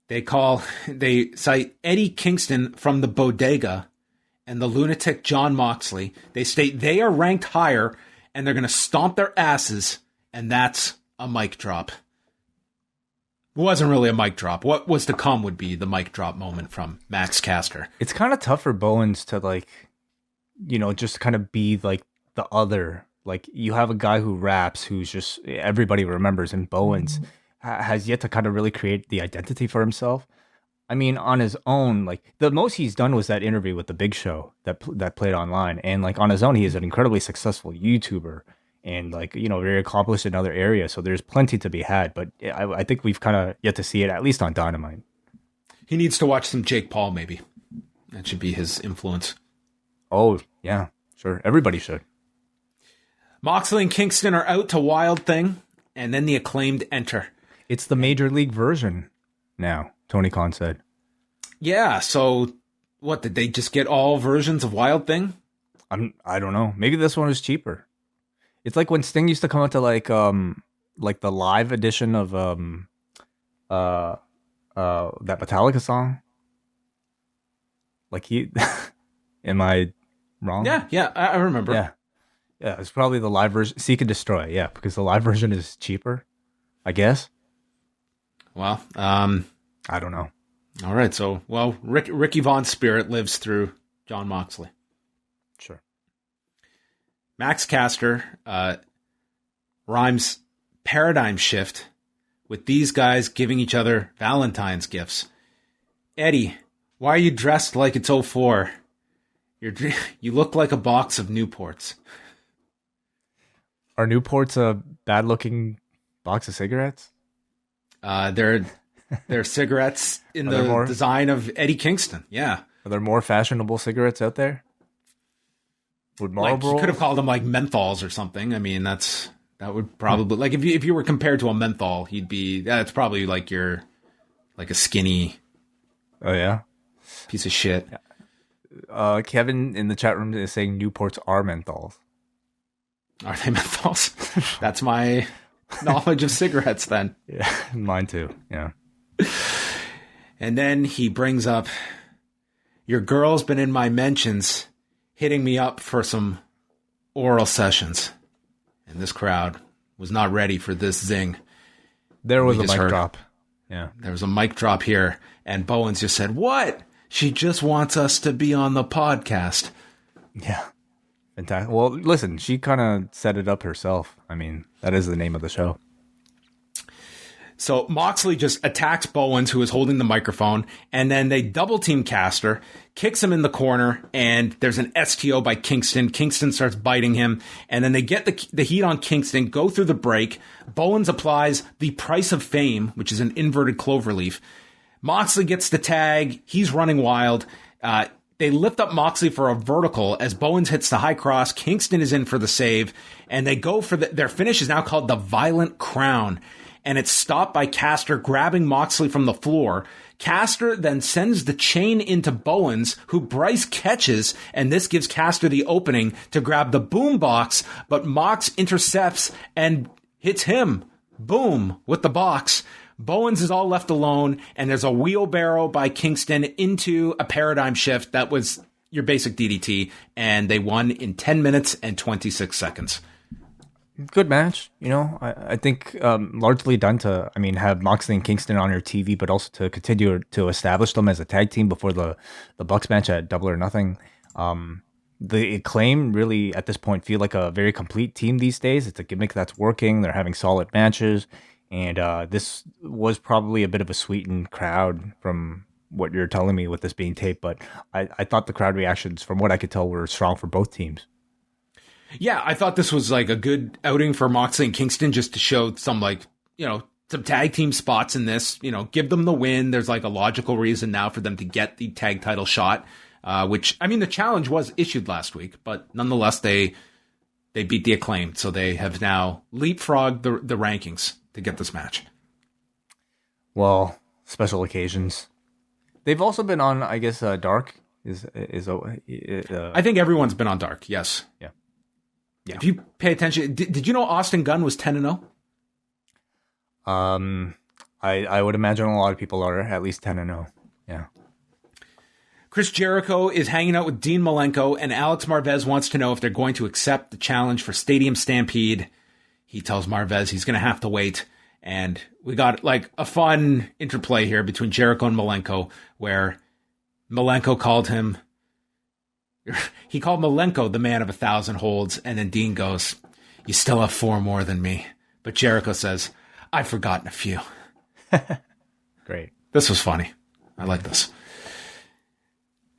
They cite Eddie Kingston from the Bodega and the lunatic Jon Moxley. They state they are ranked higher and they're going to stomp their asses, and that's a mic drop. It wasn't really a mic drop. What was to come would be the mic drop moment from Max Caster. It's kind of tough for Bowens to like, just kind of be like the other. Like, you have a guy who raps who's just everybody remembers, and Bowens has yet to kind of really create the identity for himself. I mean, on his own, like the most he's done was that interview with the Big Show that played online, and like on his own, he is an incredibly successful YouTuber and like very accomplished in other areas. So there's plenty to be had, but I think we've kind of yet to see it, at least on Dynamite. He needs to watch some Jake Paul, maybe. That should be his influence. Oh yeah, sure, everybody should. Moxley and Kingston are out to Wild Thing, and then the Acclaimed enter. It's the Major League version now, Tony Khan said. Yeah, so what, did they just get all versions of Wild Thing? I don't know. Maybe this one is cheaper. It's like when Sting used to come out to like the live edition of that Metallica song. Like am I wrong? Yeah, I remember. Yeah, it's probably the live version. Seek and Destroy, yeah, because the live version is cheaper, I guess. Well, I don't know. All right, so, well, Ricky Vaughn's spirit lives through Jon Moxley. Sure. Max Caster rhymes paradigm shift with these guys giving each other Valentine's gifts. Eddie, why are you dressed like it's 04? You look like a box of Newports. Are Newports a bad-looking box of cigarettes? They're cigarettes in the design of Eddie Kingston. Yeah. Are there more fashionable cigarettes out there? Would Marlboro? Like, you could have called them like menthols or something. I mean, that would probably like if you were compared to a menthol, he'd be that's probably like a skinny. Oh yeah, piece of shit. Kevin in the chat room is saying Newports are menthols. Are they menthols? That's my knowledge of cigarettes then. Yeah, mine too. Yeah. And then he brings up, your girl's been in my mentions hitting me up for some oral sessions. And this crowd was not ready for this zing. There was a mic drop. Yeah. There was a mic drop here. And Bowens just said, what? She just wants us to be on the podcast. Yeah. Fantastic. Well, listen, she kind of set it up herself. I mean, that is the name of the show. So Moxley just attacks Bowens, who is holding the microphone, and then they double team Caster, kicks him in the corner, and there's an STO by Kingston. Kingston starts biting him, and then they get the heat on Kingston, go through the break. Bowens applies the Price of Fame, which is an inverted cloverleaf. Moxley gets the tag. He's running wild. They lift up Moxley for a vertical as Bowens hits the high cross. Kingston is in for the save, and they go for their finish is now called the Violent Crown, and it's stopped by Caster grabbing Moxley from the floor. Caster then sends the chain into Bowens, who Bryce catches, and this gives Caster the opening to grab the boombox, but Mox intercepts and hits him. Boom, with the box. Bowens is all left alone, and there's a wheelbarrow by Kingston into a paradigm shift. That was your basic DDT, and they won in 10 minutes and 26 seconds. Good match, you know. I think largely done to, have Moxley and Kingston on your TV, but also to continue to establish them as a tag team before the Bucks match at Double or Nothing. The Acclaim really, at this point, feel like a very complete team these days. It's a gimmick that's working. They're having solid matches. And this was probably a bit of a sweetened crowd from what you're telling me with this being taped. But I thought the crowd reactions, from what I could tell, were strong for both teams. Yeah, I thought this was like a good outing for Moxley and Kingston just to show some some tag team spots in this. Give them the win. There's like a logical reason now for them to get the tag title shot, which, the challenge was issued last week. But nonetheless, they beat the Acclaim. So they have now leapfrogged the rankings to get this match. Well, special occasions. They've also been on, I guess, Dark. I think everyone's been on Dark. Yes. Yeah. If you pay attention, did you know Austin Gunn was 10-0? I would imagine a lot of people are at least 10-0. Yeah. Chris Jericho is hanging out with Dean Malenko, and Alex Marvez wants to know if they're going to accept the challenge for Stadium Stampede. He tells Marvez he's going to have to wait. And we got like a fun interplay here between Jericho and Malenko, where Malenko called Malenko the man of 1,000 holds. And then Dean goes, "You still have 4 more than me." But Jericho says, "I've forgotten a few." Great. This was funny. I like this.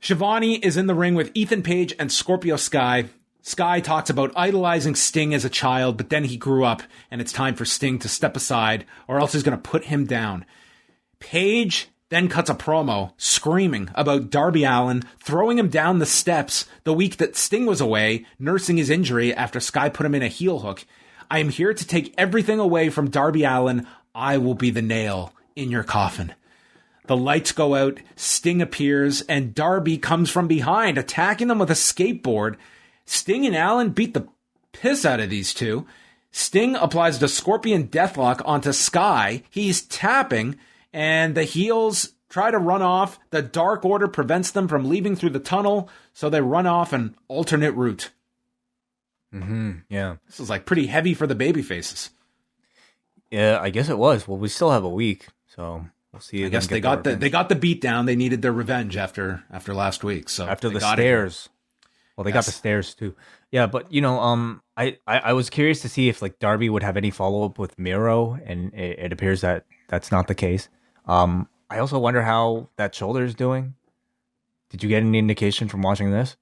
Shivani is in the ring with Ethan Page and Scorpio Sky. Sky talks about idolizing Sting as a child, but then he grew up, and it's time for Sting to step aside, or else he's going to put him down. Page then cuts a promo screaming about Darby Allin throwing him down the steps the week that Sting was away, nursing his injury after Sky put him in a heel hook. "I am here to take everything away from Darby Allin. I will be the nail in your coffin." The lights go out, Sting appears, and Darby comes from behind, attacking them with a skateboard. Sting and Allin beat the piss out of these two. Sting applies the Scorpion Deathlock onto Sky. He's tapping, and the heels try to run off. The Dark Order prevents them from leaving through the tunnel, so they run off an alternate route. Yeah. This is like pretty heavy for the baby faces. Yeah, I guess it was. Well, we still have a week, so we'll see. I guess they got the beat down. They needed their revenge after last week. So after the stairs. Well, they got the stairs too. Yeah, but I was curious to see if like Darby would have any follow up with Miro, and it appears that that's not the case. I also wonder how that shoulder is doing. Did you get any indication from watching this?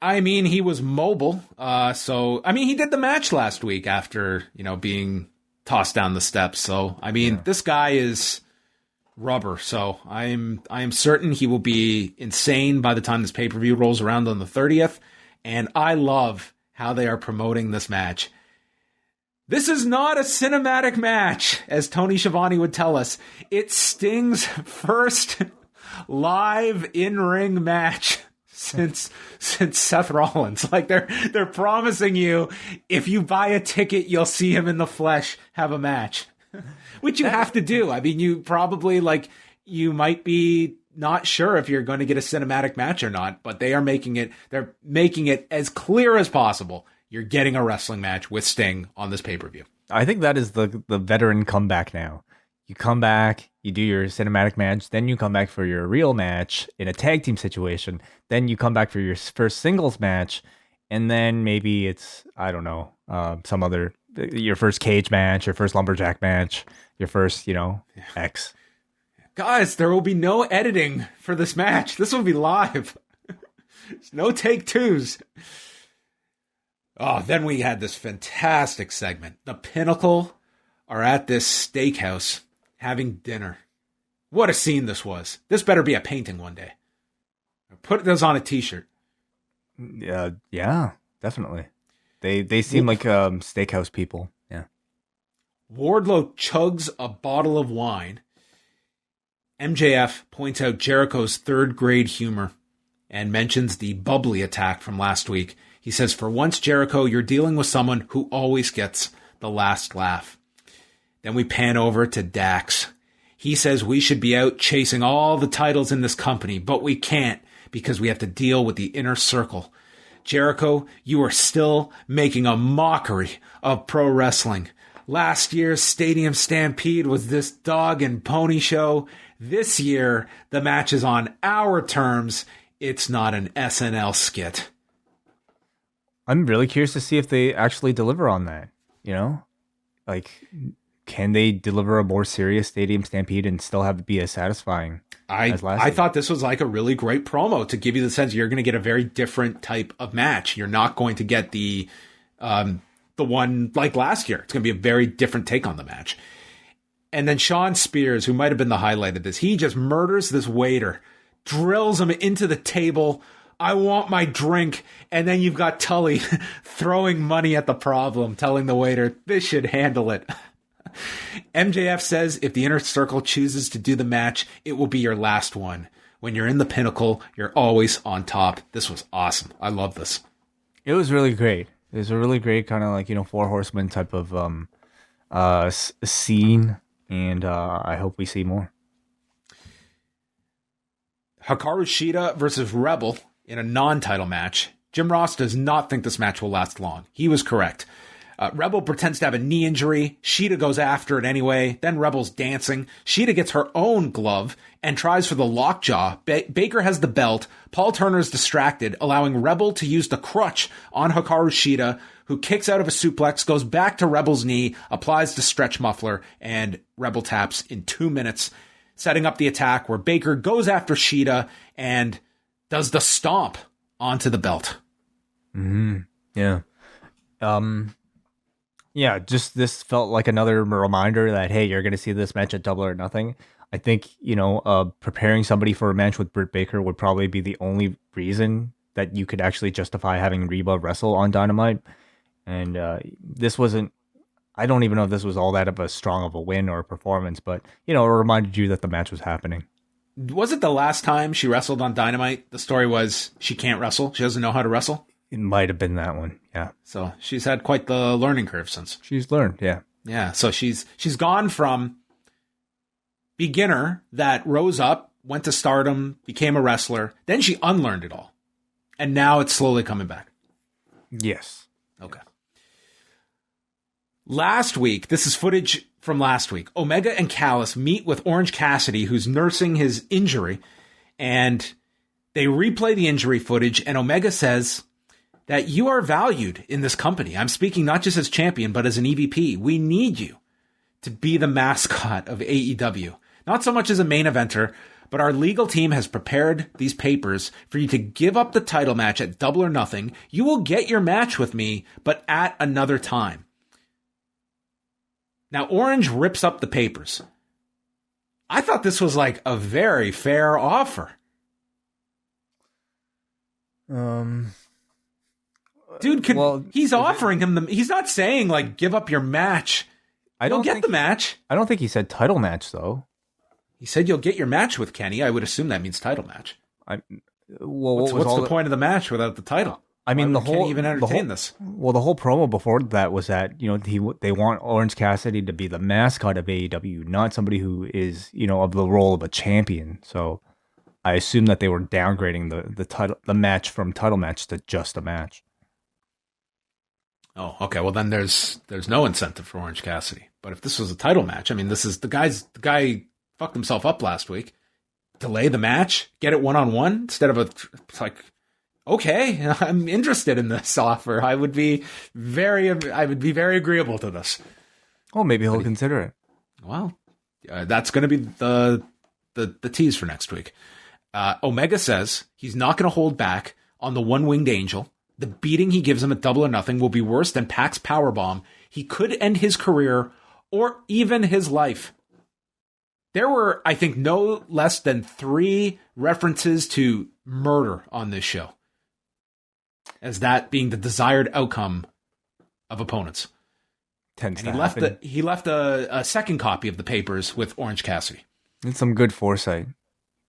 He was mobile. He did the match last week after being tossed down the steps. So This guy is rubber. So I am certain he will be insane by the time this pay-per-view rolls around on the 30th. And I love how they are promoting this match. This is not a cinematic match, as Tony Schiavone would tell us. It's Sting's first live in-ring match since Seth Rollins. Like they're promising you, if you buy a ticket, you'll see him in the flesh have a match. Which you have to do. You probably you might be not sure if you're going to get a cinematic match or not, but they're making it as clear as possible. You're getting a wrestling match with Sting on this pay-per-view. I think that is the veteran comeback now. You come back, you do your cinematic match, then you come back for your real match in a tag team situation, then you come back for your first singles match, and then maybe it's, I don't know, some other your first cage match, your first lumberjack match, your first, X. Guys, there will be no editing for this match. This will be live. No take twos. Oh, then we had this fantastic segment. The Pinnacle are at this steakhouse having dinner. What a scene this was. This better be a painting one day. Put this on a t-shirt. Yeah, definitely. They seem like steakhouse people. Yeah. Wardlow chugs a bottle of wine. MJF points out Jericho's third grade humor and mentions the bubbly attack from last week. He says, for once, Jericho, you're dealing with someone who always gets the last laugh. Then we pan over to Dax. He says we should be out chasing all the titles in this company, but we can't because we have to deal with the inner circle. Jericho, you are still making a mockery of pro wrestling. Last year's Stadium Stampede was this dog and pony show. This year, the match is on our terms. It's not an SNL skit. I'm really curious to see if they actually deliver on that. Like, can they deliver a more serious Stadium Stampede and still have it be as satisfying as last I year? thought this was like a really great promo to give you the sense you're going to get a very different type of match. You're not going to get the one like last year. It's going to be a very different take on the match. And then Sean Spears, who might have been the highlight of this, he just murders this waiter, drills him into the table. I want my drink. And then you've got Tully throwing money at the problem, telling the waiter, this should handle it. MJF says if the Inner Circle chooses to do the match, it will be your last one. When you're in the Pinnacle, you're always on top. This was awesome. I love this. It was really great. It was a really great kind of like, Four Horsemen type of scene. And I hope we see more. Hikaru Shida versus Rebel in a non-title match. Jim Ross does not think this match will last long. He was correct. Rebel pretends to have a knee injury. Shida goes after it anyway. Then Rebel's dancing. Shida gets her own glove and tries for the lockjaw. Baker has the belt. Paul Turner is distracted, allowing Rebel to use the crutch on Hikaru Shida, who kicks out of a suplex, goes back to Rebel's knee, applies the stretch muffler, and Rebel taps in 2 minutes, setting up the attack where Baker goes after Shida and does the stomp onto the belt. Mm-hmm. Yeah. Yeah, just this felt like another reminder that, hey, you're going to see this match at Double or Nothing. I think, preparing somebody for a match with Britt Baker would probably be the only reason that you could actually justify having Reba wrestle on Dynamite. And this wasn't, I don't even know if this was all that of a strong of a win or a performance, but, it reminded you that the match was happening. Was it the last time she wrestled on Dynamite? The story was she can't wrestle. She doesn't know how to wrestle. It might have been that one. Yeah. So she's had quite the learning curve since. She's learned. Yeah. Yeah. So she's gone from beginner that rose up, went to stardom, became a wrestler. Then she unlearned it all. And now it's slowly coming back. Yes. Okay. Last week, this is footage from last week. Omega and Callis meet with Orange Cassidy, who's nursing his injury, and they replay the injury footage, and Omega says that you are valued in this company. I'm speaking not just as champion, but as an EVP. We need you to be the mascot of AEW. Not so much as a main eventer, but our legal team has prepared these papers for you to give up the title match at Double or Nothing. You will get your match with me, but at another time. Now, Orange rips up the papers. I thought this was like a very fair offer. Dude, he's offering him he's not saying like give up your match. You'll get the match. I don't think he said title match though. He said you'll get your match with Kenny. I would assume that means title match. What's the point of the match without the title? I mean, the whole even entertain this. Well, the whole promo before that was that they want Orange Cassidy to be the mascot of AEW, not somebody who is of the role of a champion. So I assume that they were downgrading the match from title match to just a match. Oh, okay. Well, then there's no incentive for Orange Cassidy. But if this was a title match, I mean, this is the guy fucked himself up last week. Delay the match, get it 1-on-1 instead of okay, I'm interested in this offer. I would be very agreeable to this. Well, maybe he'll consider it. Well, that's going to be the tease for next week. Omega says he's not going to hold back on the one-winged angel. The beating he gives him at Double or Nothing will be worse than Pac's powerbomb. He could end his career or even his life. There were, I think, no less than 3 references to murder on this show, as that being the desired outcome of opponents. Tends and to happen. He left a second copy of the papers with Orange Cassidy. It's some good foresight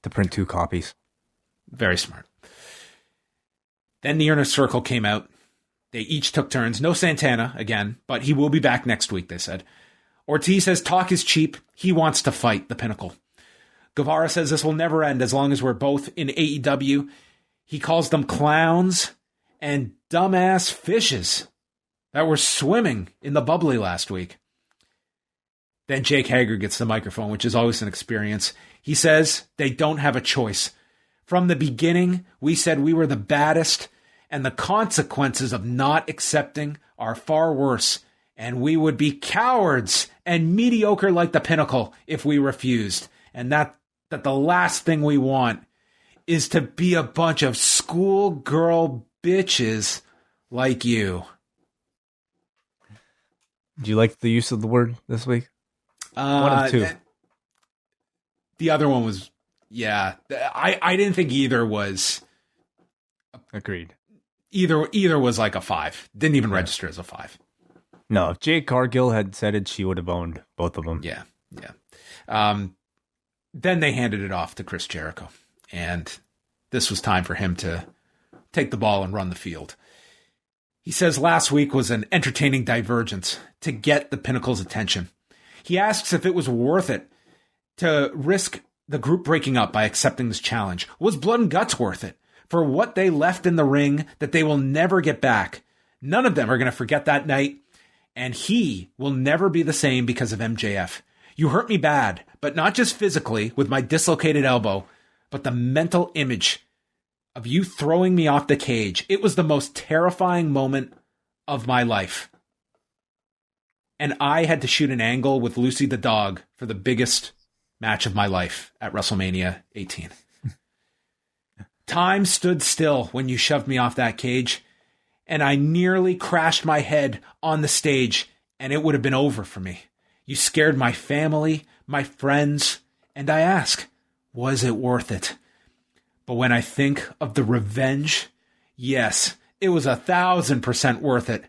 to print 2 copies. Very smart. Then the Inner Circle came out. They each took turns. No Santana again, but he will be back next week, they said. Ortiz says talk is cheap. He wants to fight the Pinnacle. Guevara says this will never end as long as we're both in AEW. He calls them clowns and dumbass fishes that were swimming in the bubbly last week. Then Jake Hager gets the microphone, which is always an experience. He says they don't have a choice. From the beginning, we said we were the baddest, and the consequences of not accepting are far worse, and we would be cowards and mediocre like the Pinnacle if we refused. And that the last thing we want is to be a bunch of schoolgirl bitches like you. Do you like the use of the word this week? One of 2. The other one was, yeah. I didn't think either was... Agreed. Either was like a 5. Didn't even register as a 5. No, if Jade Cargill had said it, she would have owned both of them. Yeah. Then they handed it off to Chris Jericho. And this was time for him to take the ball and run the field. He says last week was an entertaining divergence to get the Pinnacle's attention. He asks if it was worth it to risk the group breaking up by accepting this challenge. Was Blood and Guts worth it? For what they left in the ring that they will never get back. None of them are going to forget that night. And he will never be the same because of MJF. You hurt me bad, but not just physically with my dislocated elbow, but the mental image of you throwing me off the cage. It was the most terrifying moment of my life. And I had to shoot an angle with Lucy the dog for the biggest match of my life at WrestleMania 18. Time stood still when you shoved me off that cage, and I nearly crashed my head on the stage, and it would have been over for me. You scared my family, my friends, and I ask, was it worth it? But when I think of the revenge, yes, it was 1,000% worth it.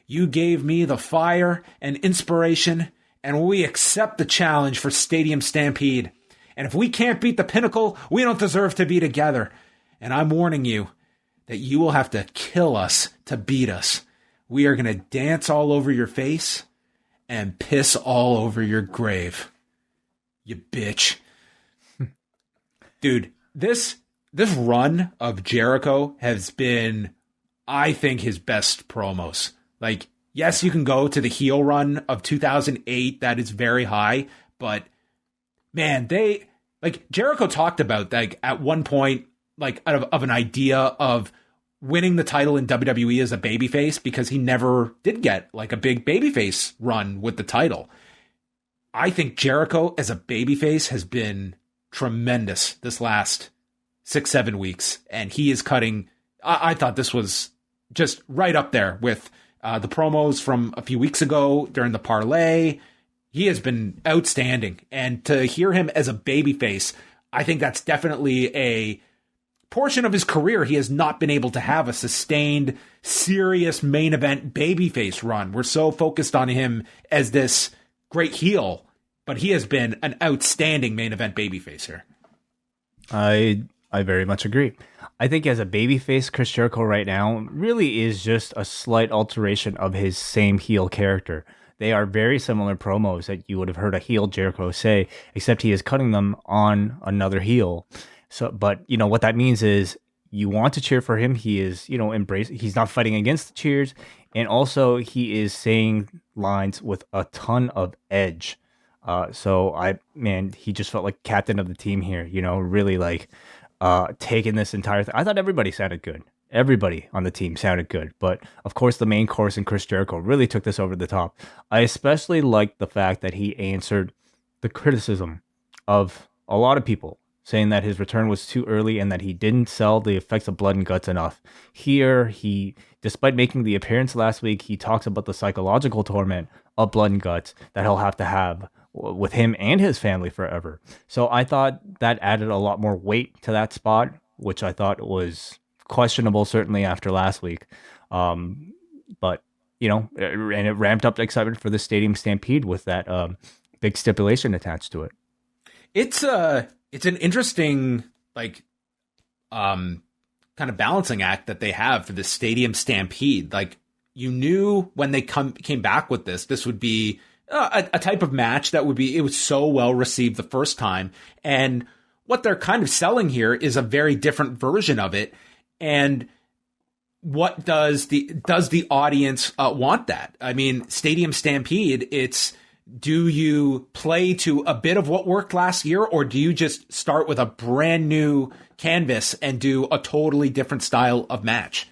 You gave me the fire and inspiration, and we accept the challenge for Stadium Stampede. And if we can't beat the Pinnacle, we don't deserve to be together. And I'm warning you that you will have to kill us to beat us. We are going to dance all over your face and piss all over your grave. You bitch. Dude, this run of Jericho has been, I think, his best promos. Like, yes, you can go to the heel run of 2008. That is very high. But, man, Jericho talked about, like, at one point, like, of an idea of winning the title in WWE as a babyface, because he never did get, like, a big babyface run with the title. I think Jericho as a babyface has been tremendous this last 6-7 weeks. And he is cutting, I thought this was just right up there with the promos from a few weeks ago during the parlay. He has been outstanding. And to hear him as a babyface, I think that's definitely a portion of his career he has not been able to have a sustained, serious main event babyface run. We're so focused on him as this great heel, but he has been an outstanding main event babyface here. I very much agree. I think as a babyface, Chris Jericho right now really is just a slight alteration of his same heel character. They are very similar promos that you would have heard a heel Jericho say, except he is cutting them on another heel. So, but you know what that means is you want to cheer for him. He is, he's not fighting against the cheers. And also he is saying lines with a ton of edge. He just felt like captain of the team here, really like taking this entire thing. I thought everybody sounded good. Everybody on the team sounded good, but of course the main course and Chris Jericho really took this over the top. I especially liked the fact that he answered the criticism of a lot of people saying that his return was too early and that he didn't sell the effects of blood and guts enough. Here, despite making the appearance last week, he talks about the psychological torment of blood and guts that he'll have to have with him and his family forever. So I thought that added a lot more weight to that spot, which I thought was questionable, certainly after last week. But, and it ramped up the excitement for the Stadium Stampede with that big stipulation attached to it. It's an interesting, kind of balancing act that they have for the Stadium Stampede. Like, you knew when they came back with this would be a type of match that it was so well received the first time. And what they're kind of selling here is a very different version of it. And what does the audience want that? I mean, Stadium Stampede, do you play to a bit of what worked last year, or do you just start with a brand new canvas and do a totally different style of match?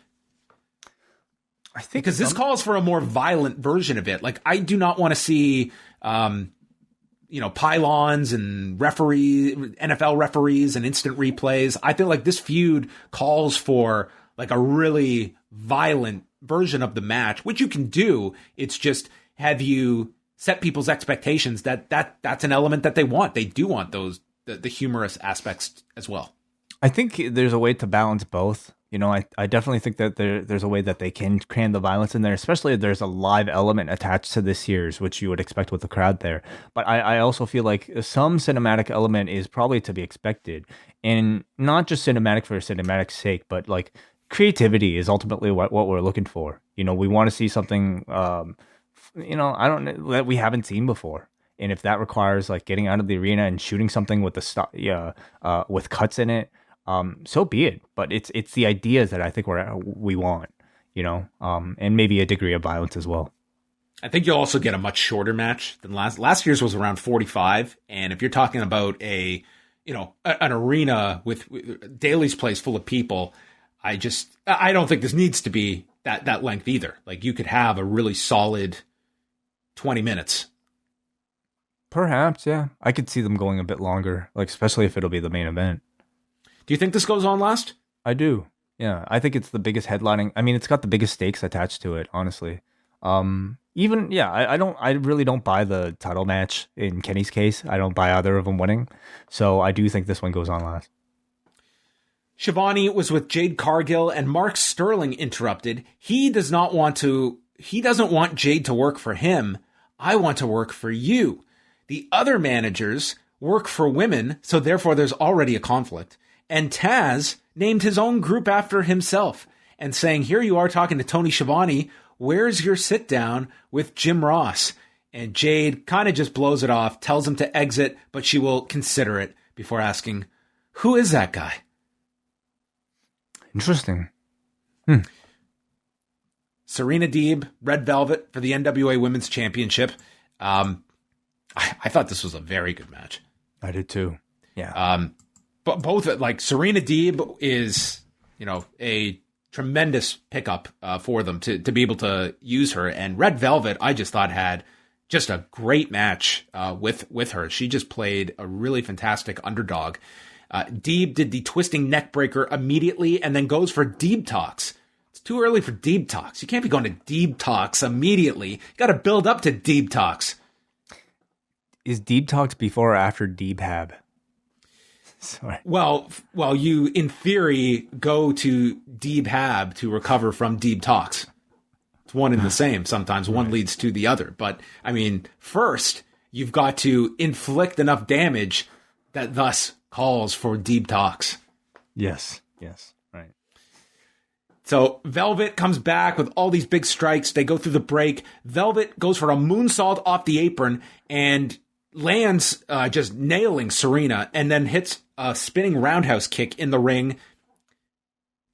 I think because this calls for a more violent version of it. Like, I do not want to see, pylons and NFL referees and instant replays. I feel like this feud calls for like a really violent version of the match, which you can do. It's just, have you set people's expectations that's an element that they want. They do want the humorous aspects as well. I think there's a way to balance both. I definitely think that there's a way that they can cram the violence in there, especially if there's a live element attached to this year's, which you would expect with the crowd there. But I also feel like some cinematic element is probably to be expected, and not just cinematic for cinematic's sake, but like creativity is ultimately what we're looking for. We want to see something, I don't know, that we haven't seen before. And if that requires like getting out of the arena and shooting something with with cuts in it, so be it. But it's the ideas that I think we want, and maybe a degree of violence as well. I think you'll also get a much shorter match than last year's was around 45. And if you're talking about an arena with Daly's Place full of people, I don't think this needs to be that length either. Like, you could have a really solid 20 minutes. Perhaps, yeah. I could see them going a bit longer, like especially if it'll be the main event. Do you think this goes on last? I do. Yeah, I think it's the biggest headlining. I mean, it's got the biggest stakes attached to it, honestly. I really don't buy the title match in Kenny's case. I don't buy either of them winning. So I do think this one goes on last. Shivani was with Jade Cargill, and Mark Sterling interrupted. He doesn't want Jade to work for him. I want to work for you. The other managers work for women, so therefore there's already a conflict. And Taz named his own group after himself and saying, here you are talking to Tony Schiavone. Where's your sit down with Jim Ross? And Jade kind of just blows it off, tells him to exit, but she will consider it before asking, who is that guy? Interesting. Serena Deeb, Red Velvet for the NWA Women's Championship. I thought this was a very good match. I did too. Yeah. But both, like, Serena Deeb is, a tremendous pickup for them to be able to use her. And Red Velvet, I just thought had just a great match with her. She just played a really fantastic underdog. Deeb did the twisting neck breaker immediately and then goes for Deeb Talks. It's too early for Deeb Talks. You can't be going to Deeb Talks immediately. You got to build up to Deeb Talks. Is Deeb Talks before or after Deeb Hab? Sorry. Well, you, in theory, go to Deeb Hab to recover from Deeb Talks. It's one and the same. Sometimes one leads to the other. But, I mean, first, you've got to inflict enough damage that thus calls for Deeb Talks. Yes, right. So Velvet comes back with all these big strikes. They go through the break. Velvet goes for a moonsault off the apron and lands just nailing Serena, and then hits a spinning roundhouse kick in the ring.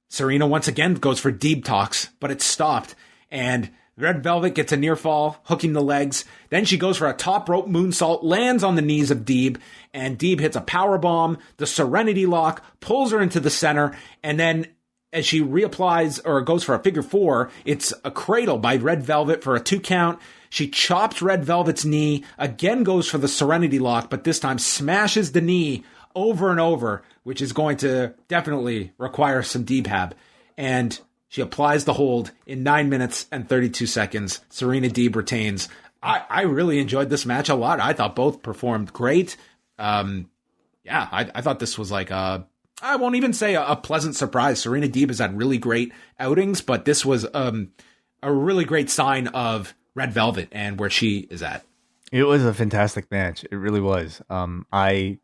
Serena once again goes for Deeb Talks, but it's stopped, and Red Velvet gets a near fall, hooking the legs. Then she goes for a top rope moonsault, lands on the knees of Deeb, and Deeb hits a power bomb, the Serenity Lock, pulls her into the center, and then as she reapplies or goes for a figure four, it's a cradle by Red Velvet for a 2 count. She chops Red Velvet's knee, again goes for the Serenity Lock, but this time smashes the knee over and over, which is going to definitely require some dehab. And she applies the hold in 9 minutes and 32 seconds. Serena Deeb retains. I really enjoyed this match a lot. I thought both performed great. I thought this was like I won't even say a pleasant surprise. Serena Deeb has had really great outings, but this was a really great sign of Red Velvet and where she is at. It was a fantastic match. It really was. I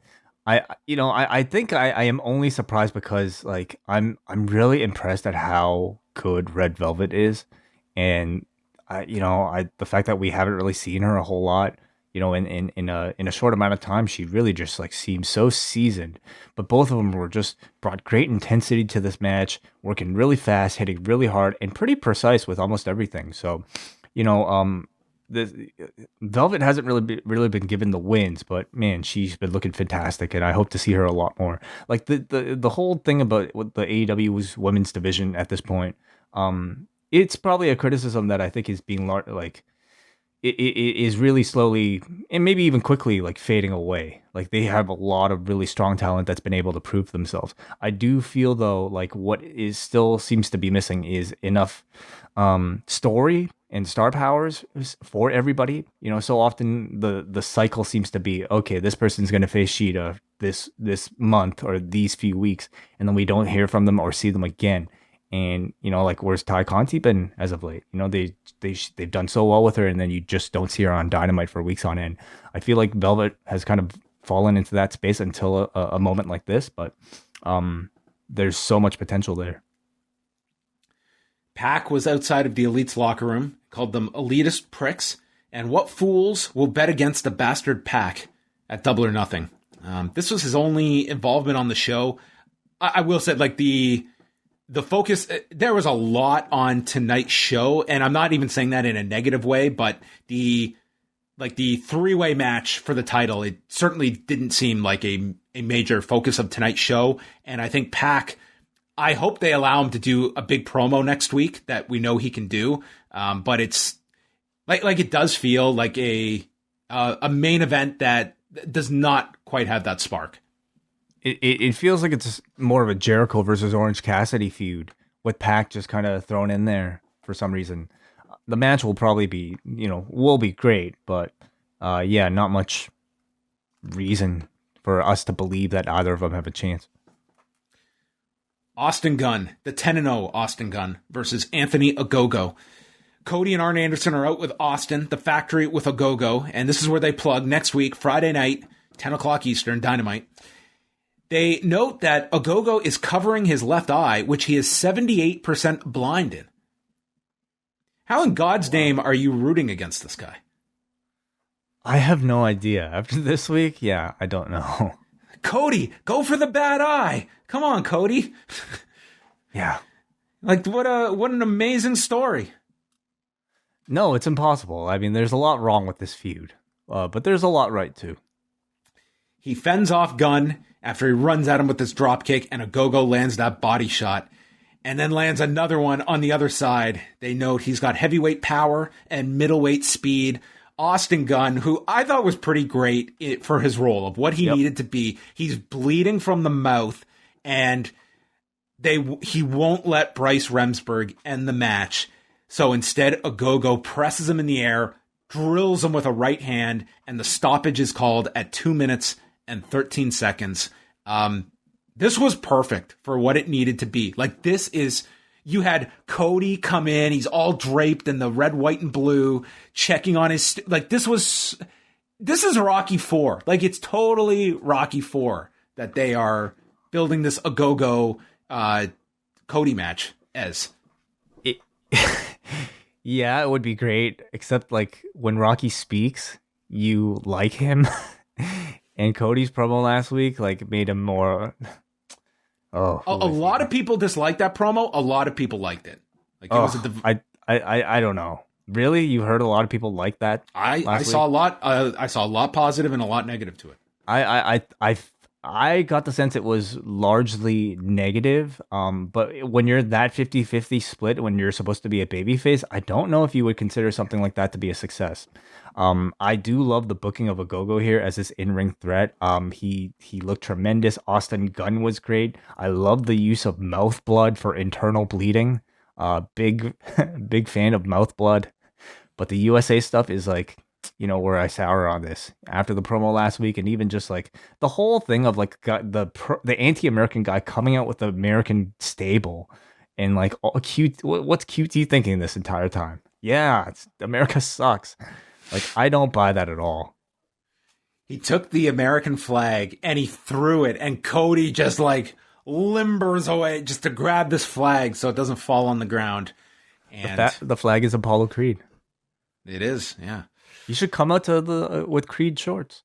think I am only surprised because like I'm really impressed at how good Red Velvet is, and the fact that we haven't really seen her a whole lot, in a short amount of time, she really just like seems so seasoned. But both of them were just brought great intensity to this match, working really fast, hitting really hard, and pretty precise with almost everything. So, the Velvet hasn't really been given the wins, but man, she's been looking fantastic, and I hope to see her a lot more. Like the whole thing about what the AEW's women's division at this point, it's probably a criticism that I think is being it is really slowly and maybe even quickly like fading away. Like they have a lot of really strong talent that's been able to prove themselves. I do feel though like what is still seems to be missing is enough story and star powers for everybody. So often the cycle seems to be, okay, this person's going to face Sheeta this month or these few weeks, and then we don't hear from them or see them again. And like where's Ty Conti been as of late? They've done so well with her, and then you just don't see her on Dynamite for weeks on end. I feel like Velvet has kind of fallen into that space until a moment like this, but there's so much potential there. Pac was outside of the Elite's locker room, called them elitist pricks, and what fools will bet against the bastard Pac at Double or Nothing. This was his only involvement on the show. I will say, like, the focus, there was a lot on tonight's show, and I'm not even saying that in a negative way, but the three-way match for the title, it certainly didn't seem like a major focus of tonight's show, and I think Pac, I hope they allow him to do a big promo next week that we know he can do. But it's like it does feel like a main event that does not quite have that spark. It feels like it's more of a Jericho versus Orange Cassidy feud with Pac just kind of thrown in there for some reason. The match will probably be, will be great, but not much reason for us to believe that either of them have a chance. Austin Gunn, the 10-0 Austin Gunn versus Anthony Ogogo. Cody and Arn Anderson are out with Austin, the Factory with Ogogo, and this is where they plug next week, Friday night, 10 o'clock Eastern, Dynamite. They note that Ogogo is covering his left eye, which he is 78% blind in. How in God's name are you rooting against this guy? I have no idea. After this week, I don't know. Cody, go for the bad eye. Come on, Cody. Yeah. Like, what an amazing story. No, it's impossible. I mean, there's a lot wrong with this feud, but there's a lot right, too. He fends off Gunn after he runs at him with this dropkick, and Ogogo lands that body shot, and then lands another one on the other side. They note he's got heavyweight power and middleweight speed. Austin Gunn, who I thought was pretty great for his role of what he needed to be. He's bleeding from the mouth, and he won't let Bryce Remsburg end the match. So instead, Ogogo presses him in the air, drills him with a right hand, and the stoppage is called at 2 minutes and 13 seconds. This was perfect for what it needed to be. Like, this is... You had Cody come in, he's all draped in the red, white, and blue, checking on his... this is Rocky IV. Like, it's totally Rocky IV that they are building this Ogogo Cody match as. Yeah, it would be great, except, like, when Rocky speaks, you like him. And Cody's promo last week, like, made him more... Oh, a lot of people disliked that promo. A lot of people liked it. Like it was I don't know. Really, you heard a lot of people like that. I saw a lot. I saw a lot positive and a lot negative to it. I I got the sense it was largely negative. But when you're that 50-50 split, when you're supposed to be a babyface, I don't know if you would consider something like that to be a success. I do love the booking of Ogogo here as this in-ring threat. He looked tremendous. Austin Gunn was great. I love the use of mouth blood for internal bleeding. Big big fan of mouth blood. But the USA stuff is like, where I sour on this after the promo last week, and even just like the whole thing of like the anti-American guy coming out with the American stable and like all cute. What's QT thinking this entire time? Yeah, America sucks. Like, I don't buy that at all. He took the American flag and he threw it, and Cody just like limbers away just to grab this flag so it doesn't fall on the ground. And the flag is Apollo Creed. It is, yeah. You should come out to with Creed shorts.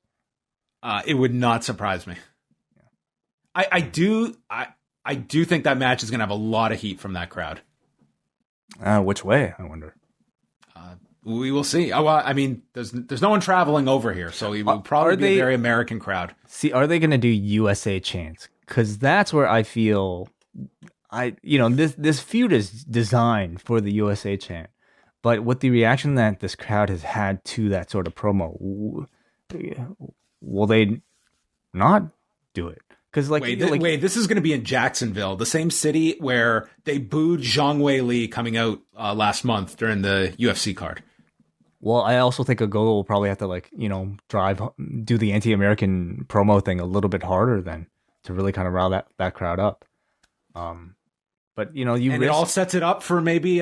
It would not surprise me. I do think that match is going to have a lot of heat from that crowd. Which way, I wonder? We will see. Oh, well, I mean, there's no one traveling over here, so it will probably be a very American crowd. See, are they going to do USA chants? Because that's where I feel, this feud is designed for the USA chant. But with the reaction that this crowd has had to that sort of promo, will they not do it? Because wait, this is going to be in Jacksonville, the same city where they booed Zhang Wei Li coming out last month during the UFC card. Well, I also think Ogogo will probably have to do the anti-American promo thing a little bit harder then to really kind of rile that crowd up. But it all sets it up for maybe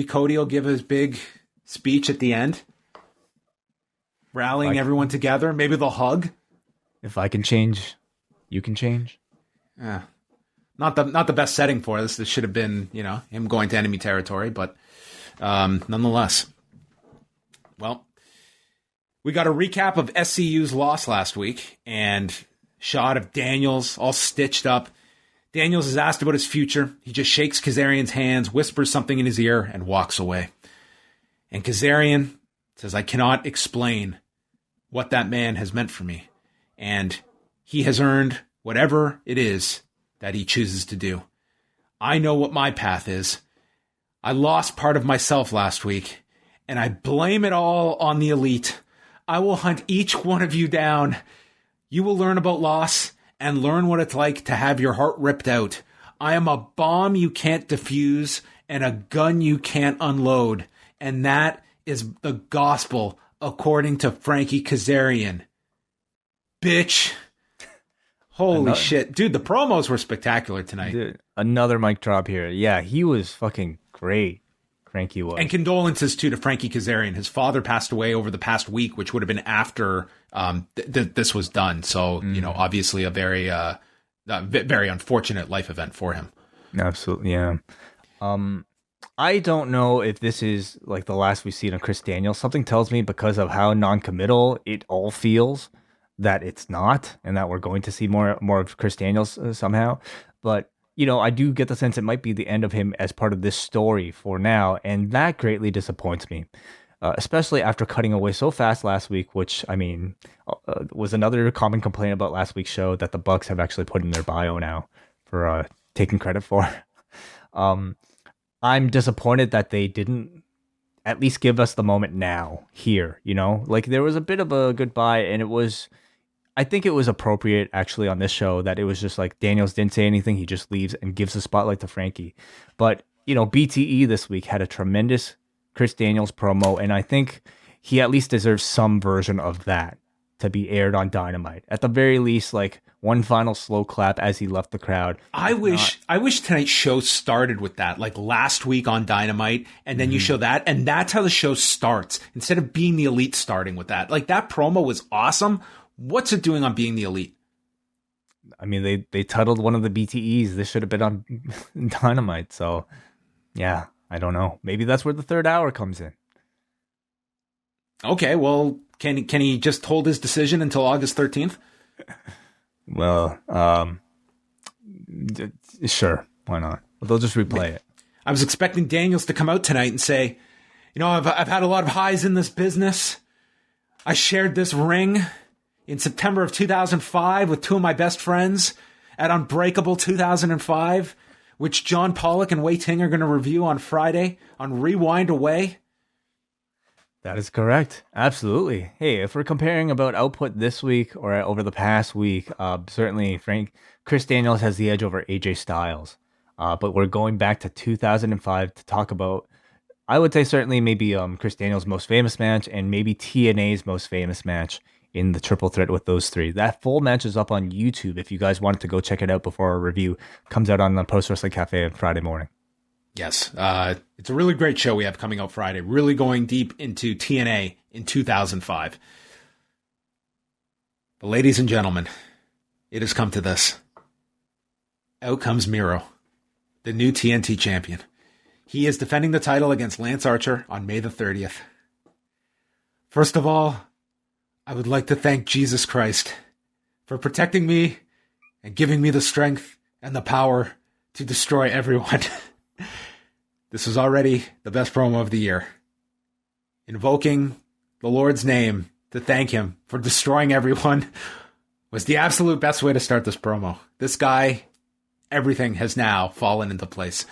Cody will give his big speech at the end, rallying everyone together. Maybe they'll hug. If I can change, you can change. Yeah, not the best setting for this. This should have been him going to enemy territory, but nonetheless. Well, we got a recap of SCU's loss last week and shot of Daniels all stitched up. Daniels is asked about his future. He just shakes Kazarian's hands, whispers something in his ear, and walks away. And Kazarian says, "I cannot explain what that man has meant for me. And he has earned whatever it is that he chooses to do. I know what my path is. I lost part of myself last week, and I blame it all on the elite. I will hunt each one of you down. You will learn about loss and learn what it's like to have your heart ripped out. I am a bomb you can't defuse and a gun you can't unload. And that is the gospel according to Frankie Kazarian. Bitch." Holy shit. Dude, the promos were spectacular tonight. Dude, another mic drop here. Yeah, he was fucking great. Frankie was. And condolences, too, to Frankie Kazarian. His father passed away over the past week, which would have been after this was done. So, obviously a very, very unfortunate life event for him. Absolutely, yeah. I don't know if this is like the last we've seen of Chris Daniels. Something tells me because of how non-committal it all feels that it's not, and that we're going to see more of Chris Daniels somehow. But I do get the sense it might be the end of him as part of this story for now, and that greatly disappoints me, especially after cutting away so fast last week, which, I mean, was another common complaint about last week's show that the Bucks have actually put in their bio now for taking credit for. I'm disappointed that they didn't at least give us the moment now, here, Like, there was a bit of a goodbye, and I think it was appropriate, actually, on this show that it was just like Daniels didn't say anything. He just leaves and gives the spotlight to Frankie. But, BTE this week had a tremendous Chris Daniels promo, and I think he at least deserves some version of that to be aired on Dynamite. At the very least, like, one final slow clap as he left the crowd. I wish tonight's show started with that, like last week on Dynamite, and then you show that, and that's how the show starts, instead of Being the Elite starting with that. Like, that promo was awesome. What's it doing on Being the Elite? I mean, they titled one of the BTEs. This should have been on Dynamite. So, yeah, I don't know. Maybe that's where the third hour comes in. Okay, well, can he just hold his decision until August 13th? Well, sure. Why not? Well, they'll just replay it. I was expecting Daniels to come out tonight and say, I've had a lot of highs in this business. I shared this ring. in September of 2005 with two of my best friends at Unbreakable 2005, which John Pollock and Wai Ting are going to review on Friday on Rewind-A-Way. That is correct. Absolutely. Hey, if we're comparing about output this week or over the past week, certainly Chris Daniels has the edge over AJ Styles. But we're going back to 2005 to talk about, I would say certainly maybe Chris Daniels' most famous match and maybe TNA's most famous match in the triple threat with those three. That full match is up on YouTube if you guys wanted to go check it out before our review comes out on the Post Wrestling Cafe on Friday morning. Yes, it's a really great show we have coming out Friday, really going deep into TNA in 2005. But ladies and gentlemen, it has come to this. Out comes Miro, the new TNT champion. He is defending the title against Lance Archer on May the 30th. First of all, I would like to thank Jesus Christ for protecting me and giving me the strength and the power to destroy everyone. This was already the best promo of the year. Invoking the Lord's name to thank him for destroying everyone was the absolute best way to start this promo. This guy, everything has now fallen into place.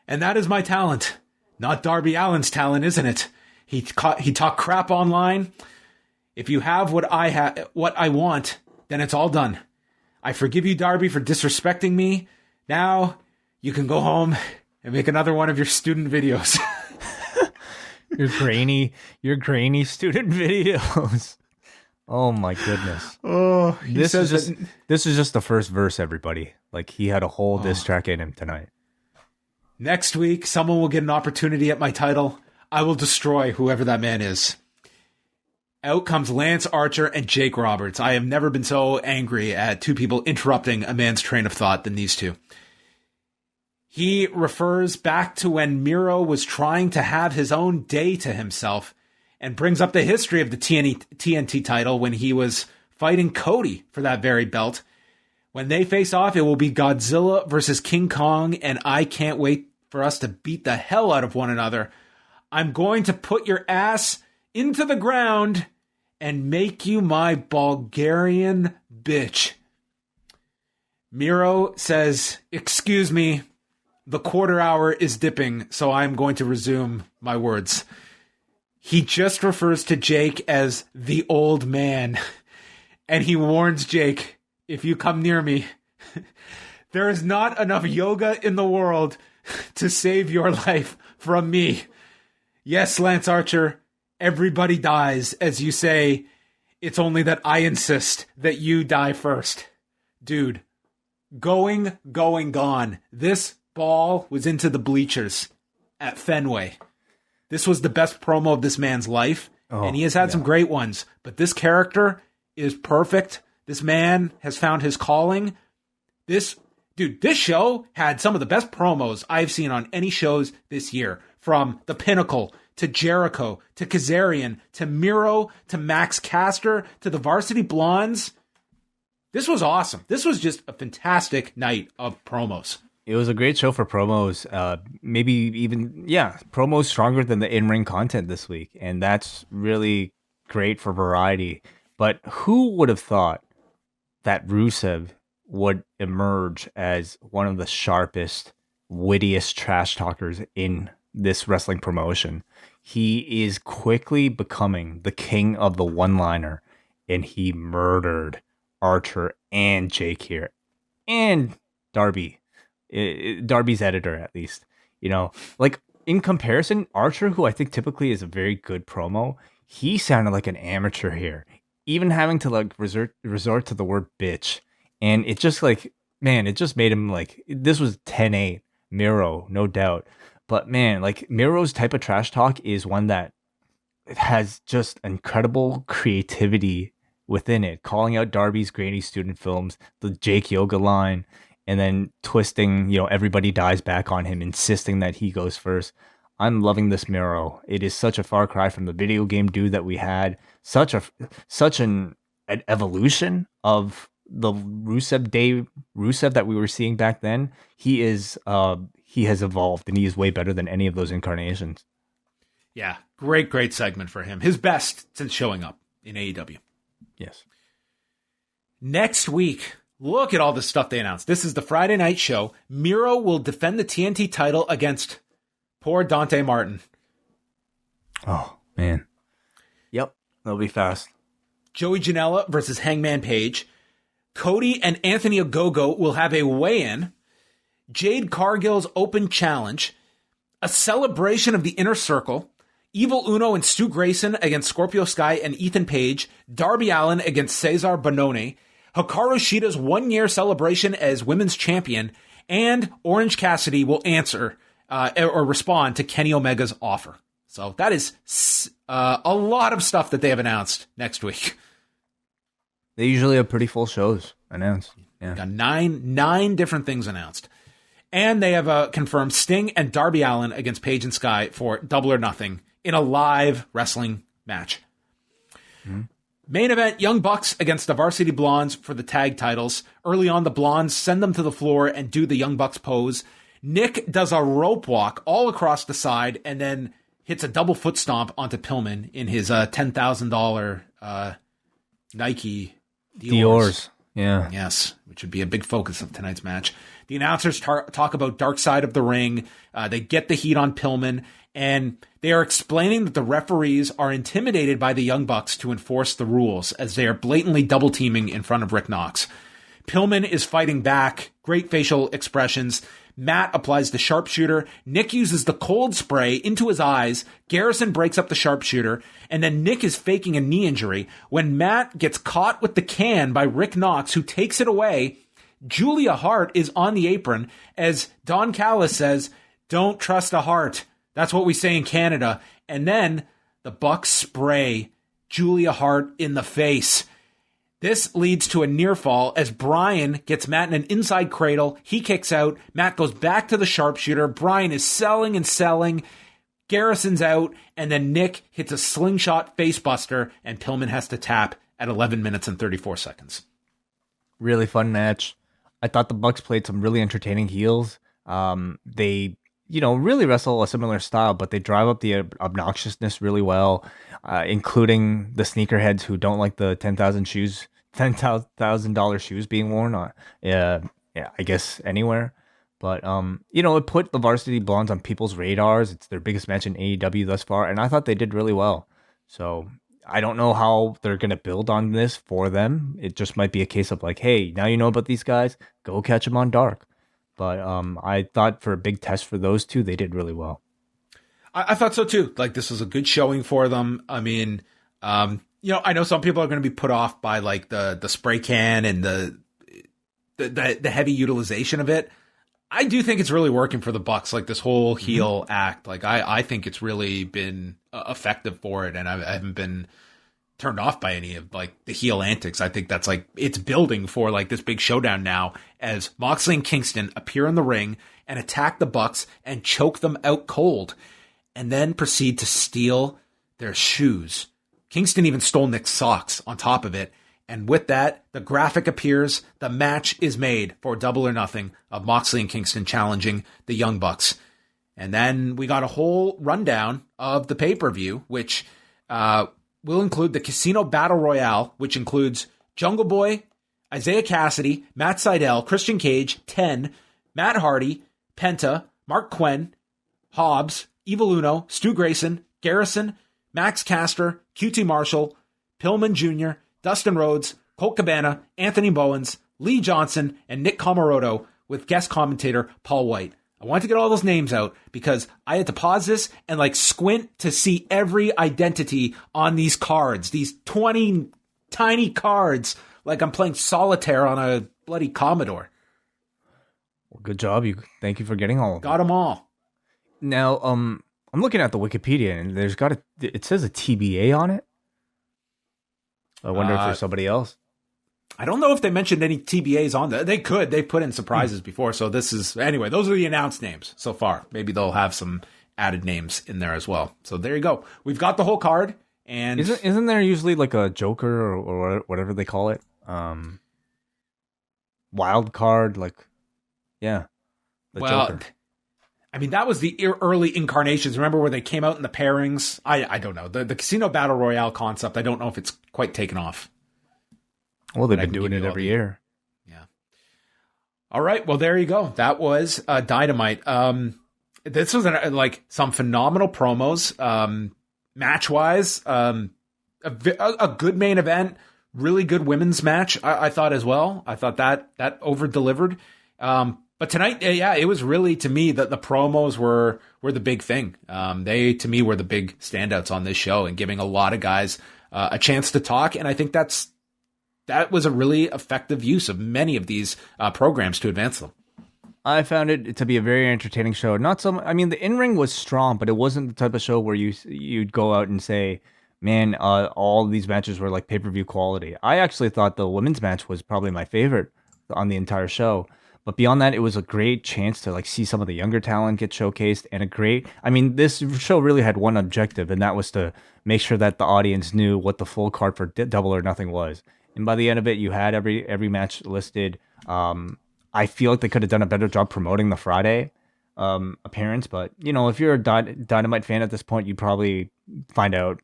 And that is my talent, not Darby Allin's talent, isn't it? He talked crap online. If you have what I want, then it's all done. I forgive you, Darby, for disrespecting me. Now you can go home and make another one of your student videos. your grainy student videos. Oh my goodness. Oh, this is just the first verse, everybody. Like, he had a whole diss track in him tonight. Next week, someone will get an opportunity at my title. I will destroy whoever that man is. Out comes Lance Archer and Jake Roberts. I have never been so angry at two people interrupting a man's train of thought than these two. He refers back to when Miro was trying to have his own day to himself and brings up the history of the TNT title when he was fighting Cody for that very belt. When they face off, it will be Godzilla versus King Kong, and I can't wait for us to beat the hell out of one another. I'm going to put your ass into the ground and make you my Bulgarian bitch. Miro says, "Excuse me, the quarter hour is dipping, so I'm going to resume my words." He just refers to Jake as the old man, and he warns Jake, "If you come near me, there is not enough yoga in the world to save your life from me." Yes, Lance Archer, everybody dies, as you say. It's only that I insist that you die first. Dude, going, gone. This ball was into the bleachers at Fenway. This was the best promo of this man's life, and he has had some great ones. But this character is perfect. This man has found his calling. This show had some of the best promos I've seen on any shows this year. From the Pinnacle, to Jericho, to Kazarian, to Miro, to Max Caster, to the Varsity Blonds. This was awesome. This was just a fantastic night of promos. It was a great show for promos. Maybe even, promos stronger than the in-ring content this week. And that's really great for variety. But who would have thought that Rusev would emerge as one of the sharpest, wittiest trash talkers in this wrestling promotion? He is quickly becoming the king of the one-liner, and he murdered Archer and Jake here, and Darby. Darby's editor, at least. You know, like, in comparison, Archer, who I think typically is a very good promo, he sounded like an amateur here, even having to like resort to the word bitch. And it just like, man, it just made him like, this was 10-8 Miro, no doubt. But man, like, Miro's type of trash talk is one that has just incredible creativity within it, calling out Darby's grainy student films, the Jake Yoga line, and then twisting, everybody dies back on him, insisting that he goes first. I'm loving this Miro. It is such a far cry from the video game dude that we had. Such an evolution of the Rusev that we were seeing back then. He has evolved, and he is way better than any of those incarnations. Yeah, great segment for him. His best since showing up in AEW. Yes. Next week, look at all the stuff they announced. This is the Friday night show. Miro will defend the TNT title against poor Dante Martin. Oh, man. Yep. That'll be fast. Joey Janela versus Hangman Page. Cody and Anthony Ogogo will have a weigh-in. Jade Cargill's open challenge. A celebration of the Inner Circle. Evil Uno and Stu Grayson against Scorpio Sky and Ethan Page. Darby Allin against Cesar Bononi. Hikaru Shida's 1-year celebration as women's champion. And Orange Cassidy will answer or respond to Kenny Omega's offer. So that is a lot of stuff that they have announced next week. They usually have pretty full shows announced. Yeah. Got nine different things announced. And they have confirmed Sting and Darby Allin against Page and Sky for Double or Nothing in a live wrestling match. Mm-hmm. Main event, Young Bucks against the Varsity Blonds for the tag titles. Early on, the Blondes send them to the floor and do the Young Bucks pose. Nick does a rope walk all across the side and then hits a double foot stomp onto Pillman in his $10,000 Nike Dior's. Yeah. Yes, which would be a big focus of tonight's match. The announcers talk about Dark Side of the Ring. They get the heat on Pillman, and they are explaining that the referees are intimidated by the Young Bucks to enforce the rules as they are blatantly double teaming in front of Rick Knox. Pillman is fighting back. Great facial expressions. Matt applies the sharpshooter. Nick uses the cold spray into his eyes. Garrison breaks up the sharpshooter. And then Nick is faking a knee injury. When Matt gets caught with the can by Rick Knox, who takes it away, Julia Hart is on the apron as Don Callis says, "Don't trust a Hart." That's what we say in Canada. And then the Bucks spray Julia Hart in the face. This leads to a near fall as Brian gets Matt in an inside cradle. He kicks out. Matt goes back to the sharpshooter. Brian is selling and selling. Garrison's out. And then Nick hits a slingshot facebuster and Pillman has to tap at 11 minutes and 34 seconds. Really fun match. I thought the Bucks played some really entertaining heels. They, really wrestle a similar style, but they drive up the obnoxiousness really well, including the sneakerheads who don't like the $10,000 shoes being worn on, I guess anywhere. But it put the Varsity Blondes on people's radars. It's their biggest match in AEW thus far, and I thought they did really well. So I don't know how they're gonna build on this for them. It just might be a case of like, hey, now you know about these guys, go catch them on Dark. But I thought for a big test for those two, they did really well. I thought so too. Like, this was a good showing for them. I mean, I know some people are going to be put off by like the spray can and the heavy utilization of it. I do think it's really working for the Bucks. Like this whole heel act. Like I think it's really been effective for it, and I haven't been turned off by any of like the heel antics. I think that's like it's building for like this big showdown now as Moxley and Kingston appear in the ring and attack the Bucks and choke them out cold, and then proceed to steal their shoes. Kingston even stole Nick's socks on top of it. And with that, the graphic appears. The match is made for Double or Nothing of Moxley and Kingston challenging the Young Bucks. And then we got a whole rundown of the pay-per-view, which will include the Casino Battle Royale, which includes Jungle Boy, Isaiah Cassidy, Matt Sydal, Christian Cage, Ten, Matt Hardy, Penta, Mark Quinn, Hobbs, Evil Uno, Stu Grayson, Garrison, Max Caster, QT Marshall, Pillman Jr., Dustin Rhodes, Colt Cabana, Anthony Bowens, Lee Johnson, and Nick Comoroto with guest commentator Paul White. I wanted to get all those names out because I had to pause this and like squint to see every identity on these cards, these 20 tiny cards, like I'm playing solitaire on a bloody Commodore. Well, good job. Thank you for getting all of them. Got them all. Now, I'm looking at the Wikipedia and it says a TBA on it. I wonder if there's somebody else. I don't know if they mentioned any TBAs on there. They could. They put in surprises before. So anyway, those are the announced names so far. Maybe they'll have some added names in there as well. So there you go. We've got the whole card. And isn't there usually like a Joker or whatever they call it? Wild card, Joker. I mean, that was the early incarnations. Remember where they came out in the pairings? I don't know. The Casino Battle Royale concept, I don't know if it's quite taken off. Well, they've been doing it every year. Yeah. All right. Well, there you go. That was Dynamite. This was like some phenomenal promos. Match wise, a good main event, really good women's match. I thought as well. I thought that over delivered. But tonight, it was really, to me, that the promos were the big thing. They, to me, were the big standouts on this show and giving a lot of guys a chance to talk. And I think that was a really effective use of many of these programs to advance them. I found it to be a very entertaining show. The in-ring was strong, but it wasn't the type of show where you'd go out and say, man, all these matches were like pay-per-view quality. I actually thought the women's match was probably my favorite on the entire show. But beyond that, it was a great chance to like see some of the younger talent get showcased, and this show really had one objective, and that was to make sure that the audience knew what the full card for Double or Nothing was. And by the end of it, you had every match listed. I feel like they could have done a better job promoting the Friday appearance, but if you're a Dynamite fan at this point, you probably find out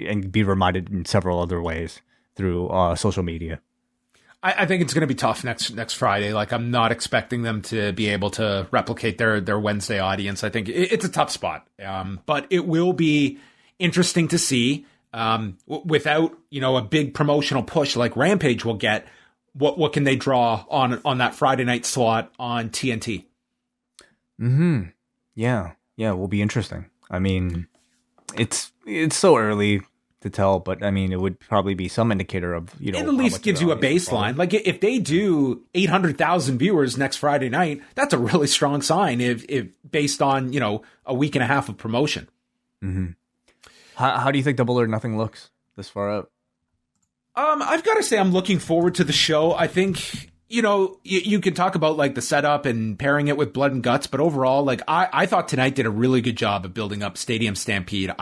and be reminded in several other ways through social media. I think it's going to be tough next Friday. Like, I'm not expecting them to be able to replicate their Wednesday audience. I think it's a tough spot, but it will be interesting to see without a big promotional push like Rampage will get. What can they draw on that Friday night slot on TNT? Mm-hmm. Yeah, it will be interesting. I mean, it's so early to tell, but it would probably be some indicator of it at least gives you a baseline. Like, if they do 800,000 viewers next Friday night, that's a really strong sign. If based on a week and a half of promotion. Mm-hmm. How do you think Double or Nothing looks this far out? I've got to say I'm looking forward to the show. I think, you can talk about like the setup and pairing it with Blood and Guts, but overall, like I thought tonight did a really good job of building up Stadium Stampede.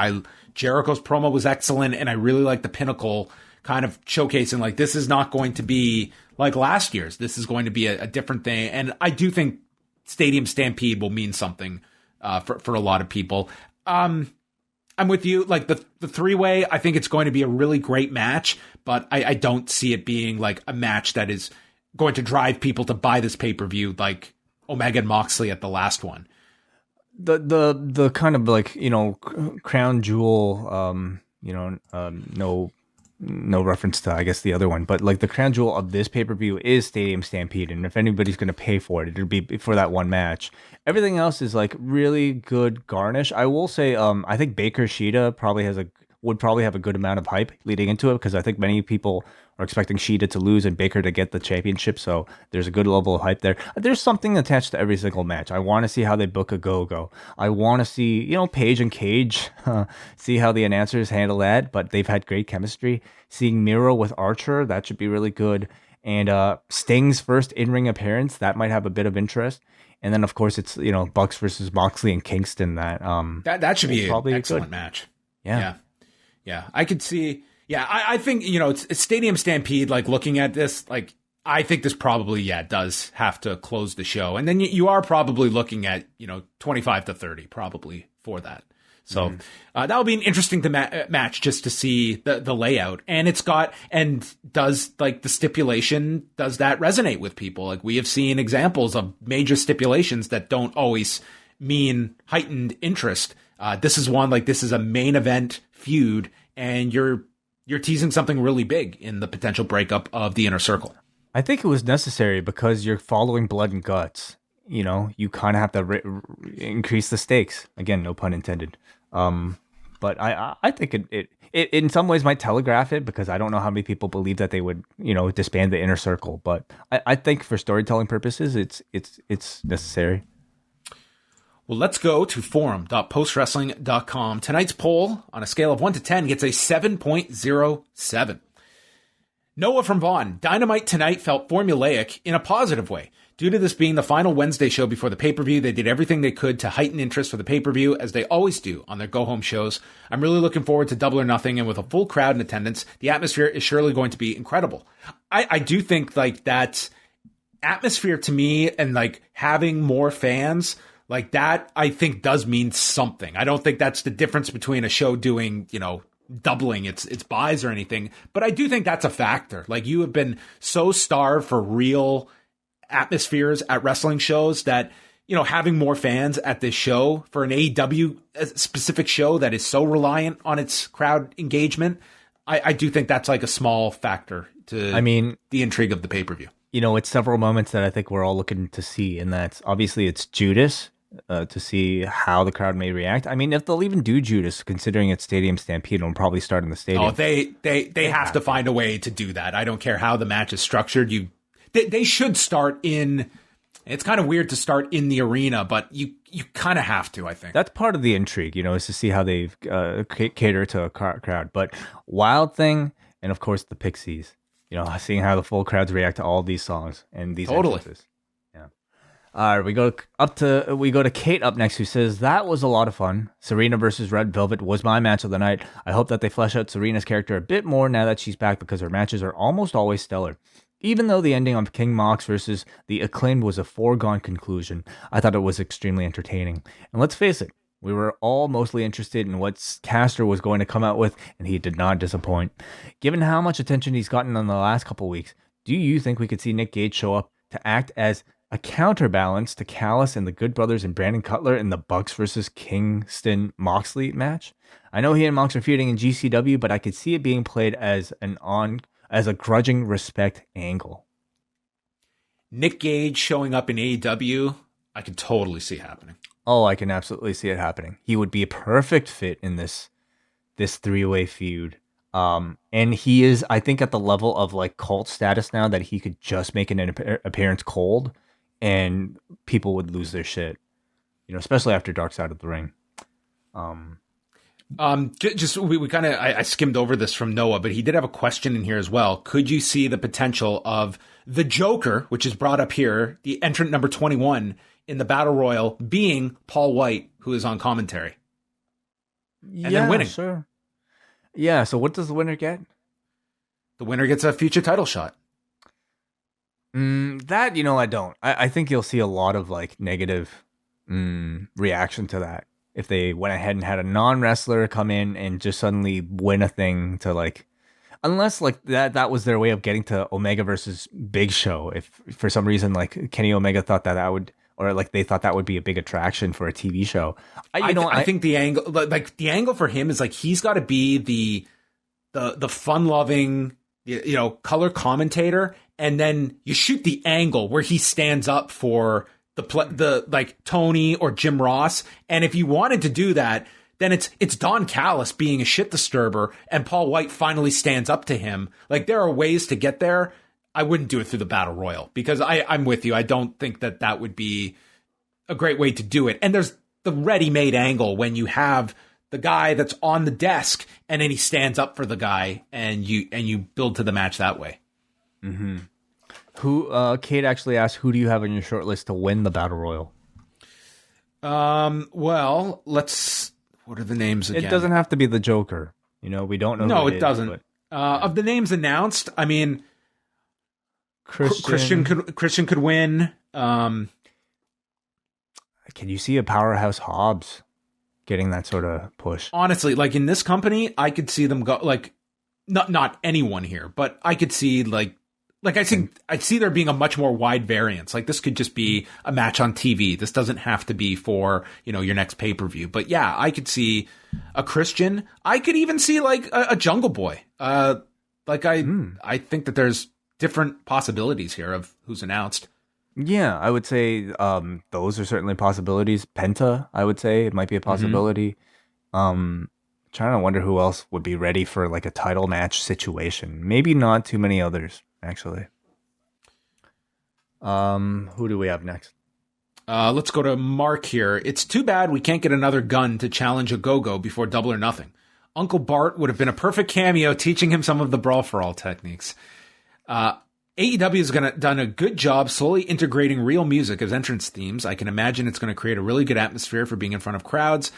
Jericho's promo was excellent, and I really like the Pinnacle kind of showcasing like this is not going to be like last year's. This is going to be a different thing, and I do think Stadium Stampede will mean something for a lot of people. I'm with you. Like the three-way, I think it's going to be a really great match, but I don't see it being like a match that is going to drive people to buy this pay-per-view like Omega and Moxley at the last one. The kind of like, crown jewel, no reference to, I guess, the other one, but like the crown jewel of this pay-per-view is Stadium Stampede, and if anybody's going to pay for it, it'll be for that one match. Everything else is like really good garnish. I will say, I think Baker Shida would probably have a good amount of hype leading into it, because I think many people are expecting Shida to lose and Baker to get the championship, so there's a good level of hype there. There's something attached to every single match. I want to see how they book Ogogo. I want to see, Paige and Cage, see how the announcers handle that, but they've had great chemistry. Seeing Miro with Archer, that should be really good. And Sting's first in-ring appearance, that might have a bit of interest. And then, of course, it's, Bucks versus Moxley and Kingston. That should be an excellent match. Yeah. I could see. Yeah, I think, it's Stadium Stampede, like looking at this, like, I think this probably, does have to close the show. And then you are probably looking at, 25 to 30 probably for that. So that'll be an interesting match just to see the layout. And does like the stipulation, does that resonate with people? Like, we have seen examples of major stipulations that don't always mean heightened interest. This is one, like, this is a main event feud, and you're teasing something really big in the potential breakup of the Inner Circle. I think it was necessary because you're following Blood and Guts. You kind of have to increase the stakes. Again, no pun intended. But I think it in some ways might telegraph it, because I don't know how many people believe that they would, disband the Inner Circle. But I think for storytelling purposes, it's necessary. Well, let's go to forum.postwrestling.com. Tonight's poll, on a scale of 1 to 10, gets a 7.07. Noah from Vaughn: Dynamite tonight felt formulaic in a positive way. Due to this being the final Wednesday show before the pay-per-view, they did everything they could to heighten interest for the pay-per-view, as they always do on their go-home shows. I'm really looking forward to Double or Nothing, and with a full crowd in attendance, the atmosphere is surely going to be incredible. I do think, like, that atmosphere to me, and like having more fans like that, I think does mean something. I don't think that's the difference between a show doing, doubling its buys or anything, but I do think that's a factor. Like, you have been so starved for real atmospheres at wrestling shows that, you know, having more fans at this show for an AEW specific show that is so reliant on its crowd engagement, I do think that's like a small factor to the intrigue of the pay-per-view. You know, it's several moments that I think we're all looking to see, and that's obviously it's Judas to see how the crowd may react. I mean, if they'll even do Judas, considering it's Stadium Stampede, it'll probably start in the stadium. Oh, they have to find a way to do that. I don't care how the match is structured. They should start in. It's kind of weird to start in the arena, but you kind of have to, I think. That's part of the intrigue, you know, is to see how they cater to a crowd. But Wild Thing, and of course the Pixies, you know, seeing how the full crowds react to all these songs and these entrances. Yeah. All right, we go to Kate up next, who says, that was a lot of fun. Serena versus Red Velvet was my match of the night. I hope that they flesh out Serena's character a bit more now that she's back, because her matches are almost always stellar. Even though the ending of King Mox versus the Acclaimed was a foregone conclusion, I thought it was extremely entertaining. And let's face it, we were all mostly interested in what Caster was going to come out with, and he did not disappoint. Given how much attention he's gotten in the last couple weeks, do you think we could see Nick Gage show up to act as a counterbalance to Callis and the Good Brothers and Brandon Cutler in the Bucks versus Kingston Moxley match? I know he and Mox are feuding in GCW, but I could see it being played as a grudging respect angle. Nick Gage showing up in AEW, I can totally see happening. Oh, I can absolutely see it happening. He would be a perfect fit in this three-way feud. And he is, I think, at the level of like cult status now that he could just make an appearance cold and people would lose their shit. You know, especially after Dark Side of the Ring. We kind of, I skimmed over this from Noah, but he did have a question in here as well. Could you see the potential of the Joker, which is brought up here, the entrant number 21 in the Battle Royal, being Paul White, who is on commentary? And then winning. Sure. Yeah, so what does the winner get? The winner gets a future title shot. That, you know, I don't. I think you'll see a lot of like negative reaction to that. If they went ahead and had a non-wrestler come in and just suddenly win a thing to like, unless like that was their way of getting to Omega versus Big Show. If for some reason like Kenny Omega thought that would, or like they thought that would be a big attraction for a TV show. I think the angle for him is like he's got to be the fun-loving, you know, color commentator, and then you shoot the angle where he stands up for the like Tony or Jim Ross. And if you wanted to do that, then it's Don Callis being a shit disturber and Paul White finally stands up to him. Like, there are ways to get there. I wouldn't do it through the Battle Royal, because I'm with you. I don't think that would be a great way to do it. And there's the ready-made angle when you have the guy that's on the desk and then he stands up for the guy and you build to the match that way. Mm-hmm. Kate actually asked, who do you have on your short list to win the Battle Royal? Well, what are the names again? It doesn't have to be the Joker. You know, we don't know. No, it doesn't. Of the names announced, I mean, Christian could win. Can you see a Powerhouse Hobbs getting that sort of push? Honestly, like in this company, I could see them go like not anyone here, but I could see I see there being a much more wide variance. Like, this could just be a match on TV. This doesn't have to be for, you know, your next pay-per-view. But yeah, I could see a Christian. I could even see like a Jungle Boy. I think that there's different possibilities here of who's announced. Yeah, I would say those are certainly possibilities. Penta, I would say it might be a possibility. Trying to wonder who else would be ready for like a title match situation. Maybe not too many others, actually. Who do we have next? Let's go to Mark here. It's too bad we can't get another gun to challenge Ogogo before Double or Nothing. Uncle Bart would have been a perfect cameo teaching him some of the Brawl for All techniques. AEW has done a good job slowly integrating real music as entrance themes. I can imagine it's going to create a really good atmosphere for being in front of crowds.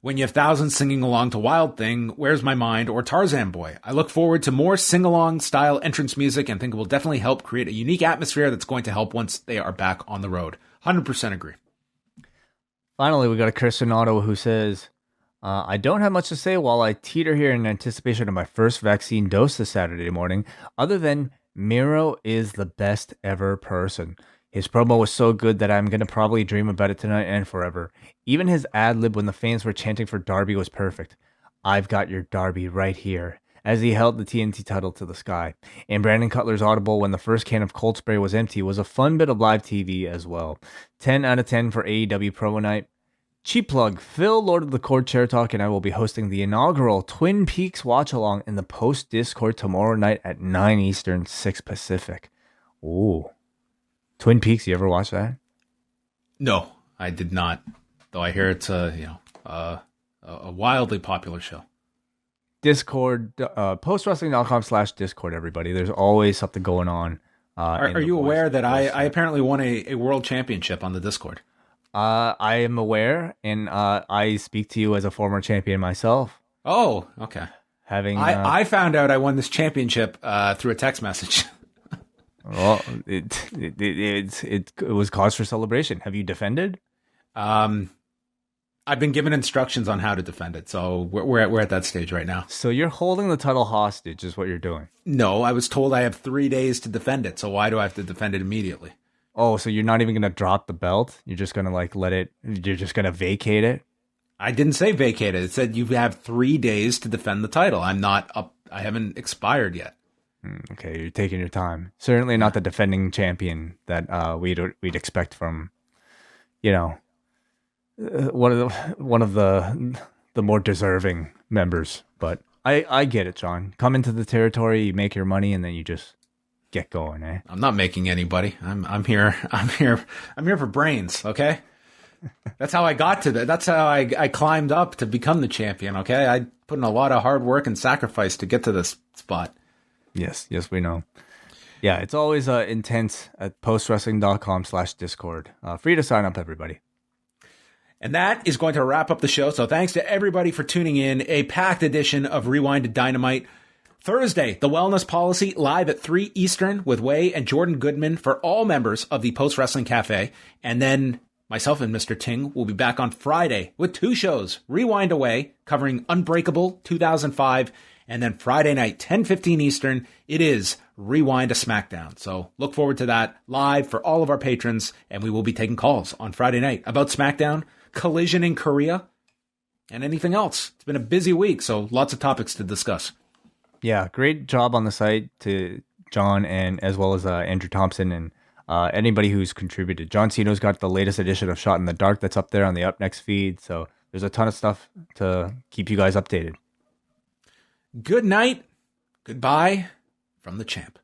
When you have thousands singing along to Wild Thing, Where's My Mind, or Tarzan Boy. I look forward to more sing-along style entrance music and think it will definitely help create a unique atmosphere that's going to help once they are back on the road. 100% agree. Finally, we got a Chris Sonato who says, I don't have much to say while I teeter here in anticipation of my first vaccine dose this Saturday morning, other than Miro is the best ever person. His promo was so good that I'm going to probably dream about it tonight and forever. Even his ad-lib when the fans were chanting for Darby was perfect. I've got your Darby right here, as he held the TNT title to the sky. And Brandon Cutler's audible when the first can of cold spray was empty was a fun bit of live TV as well. 10 out of 10 for AEW Promo Night. Cheap plug, Phil, Lord of the Court Chair Talk, and I will be hosting the inaugural Twin Peaks watch-along in the post-Discord tomorrow night at 9 Eastern, 6 Pacific. Ooh. Twin Peaks, you ever watch that? No, I did not. Though I hear it's a wildly popular show. Discord, postwrestling.com/Discord, everybody. There's always something going on. Are you aware that I apparently won a world championship on the Discord? I am aware, and I speak to you as a former champion myself. Oh, okay. I found out I won this championship through a text message. Well, it was cause for celebration. Have you defended? I've been given instructions on how to defend it, so we're at that stage right now. So you're holding the title hostage, is what you're doing? No, I was told I have 3 days to defend it. So why do I have to defend it immediately? Oh, so you're not even going to drop the belt? You're just going to let it? You're just going to vacate it? I didn't say vacate it. It said you have 3 days to defend the title. I'm not up. I haven't expired yet. Okay, you're taking your time. Certainly not the defending champion that we'd expect from, one of the more deserving members. But I get it, John. Come into the territory, you make your money, and then you just get going, eh? I'm not making anybody. I'm here for brains, okay? That's how I got to that. That's how I climbed up to become the champion, okay? I put in a lot of hard work and sacrifice to get to this spot. Yes, we know. Yeah, it's always intense at postwrestling.com/Discord. Free to sign up, everybody. And that is going to wrap up the show. So thanks to everybody for tuning in. A packed edition of Rewind-A-Dynamite. Thursday, the Wellness Policy live at 3 Eastern with Wai and Jordan Goodman for all members of the Post Wrestling Cafe. And then myself and Mr. Ting will be back on Friday with 2 shows. Rewind Away covering Unbreakable 2005. And then Friday night, 10:15 Eastern, it is Rewind a SmackDown. So look forward to that live for all of our patrons. And we will be taking calls on Friday night about SmackDown, Collision in Korea, and anything else. It's been a busy week, so lots of topics to discuss. Yeah, great job on the site to John and as well as Andrew Thompson and anybody who's contributed. John Ceno's got the latest edition of Shot in the Dark that's up there on the Up Next feed. So there's a ton of stuff to keep you guys updated. Good night. Goodbye from the champ.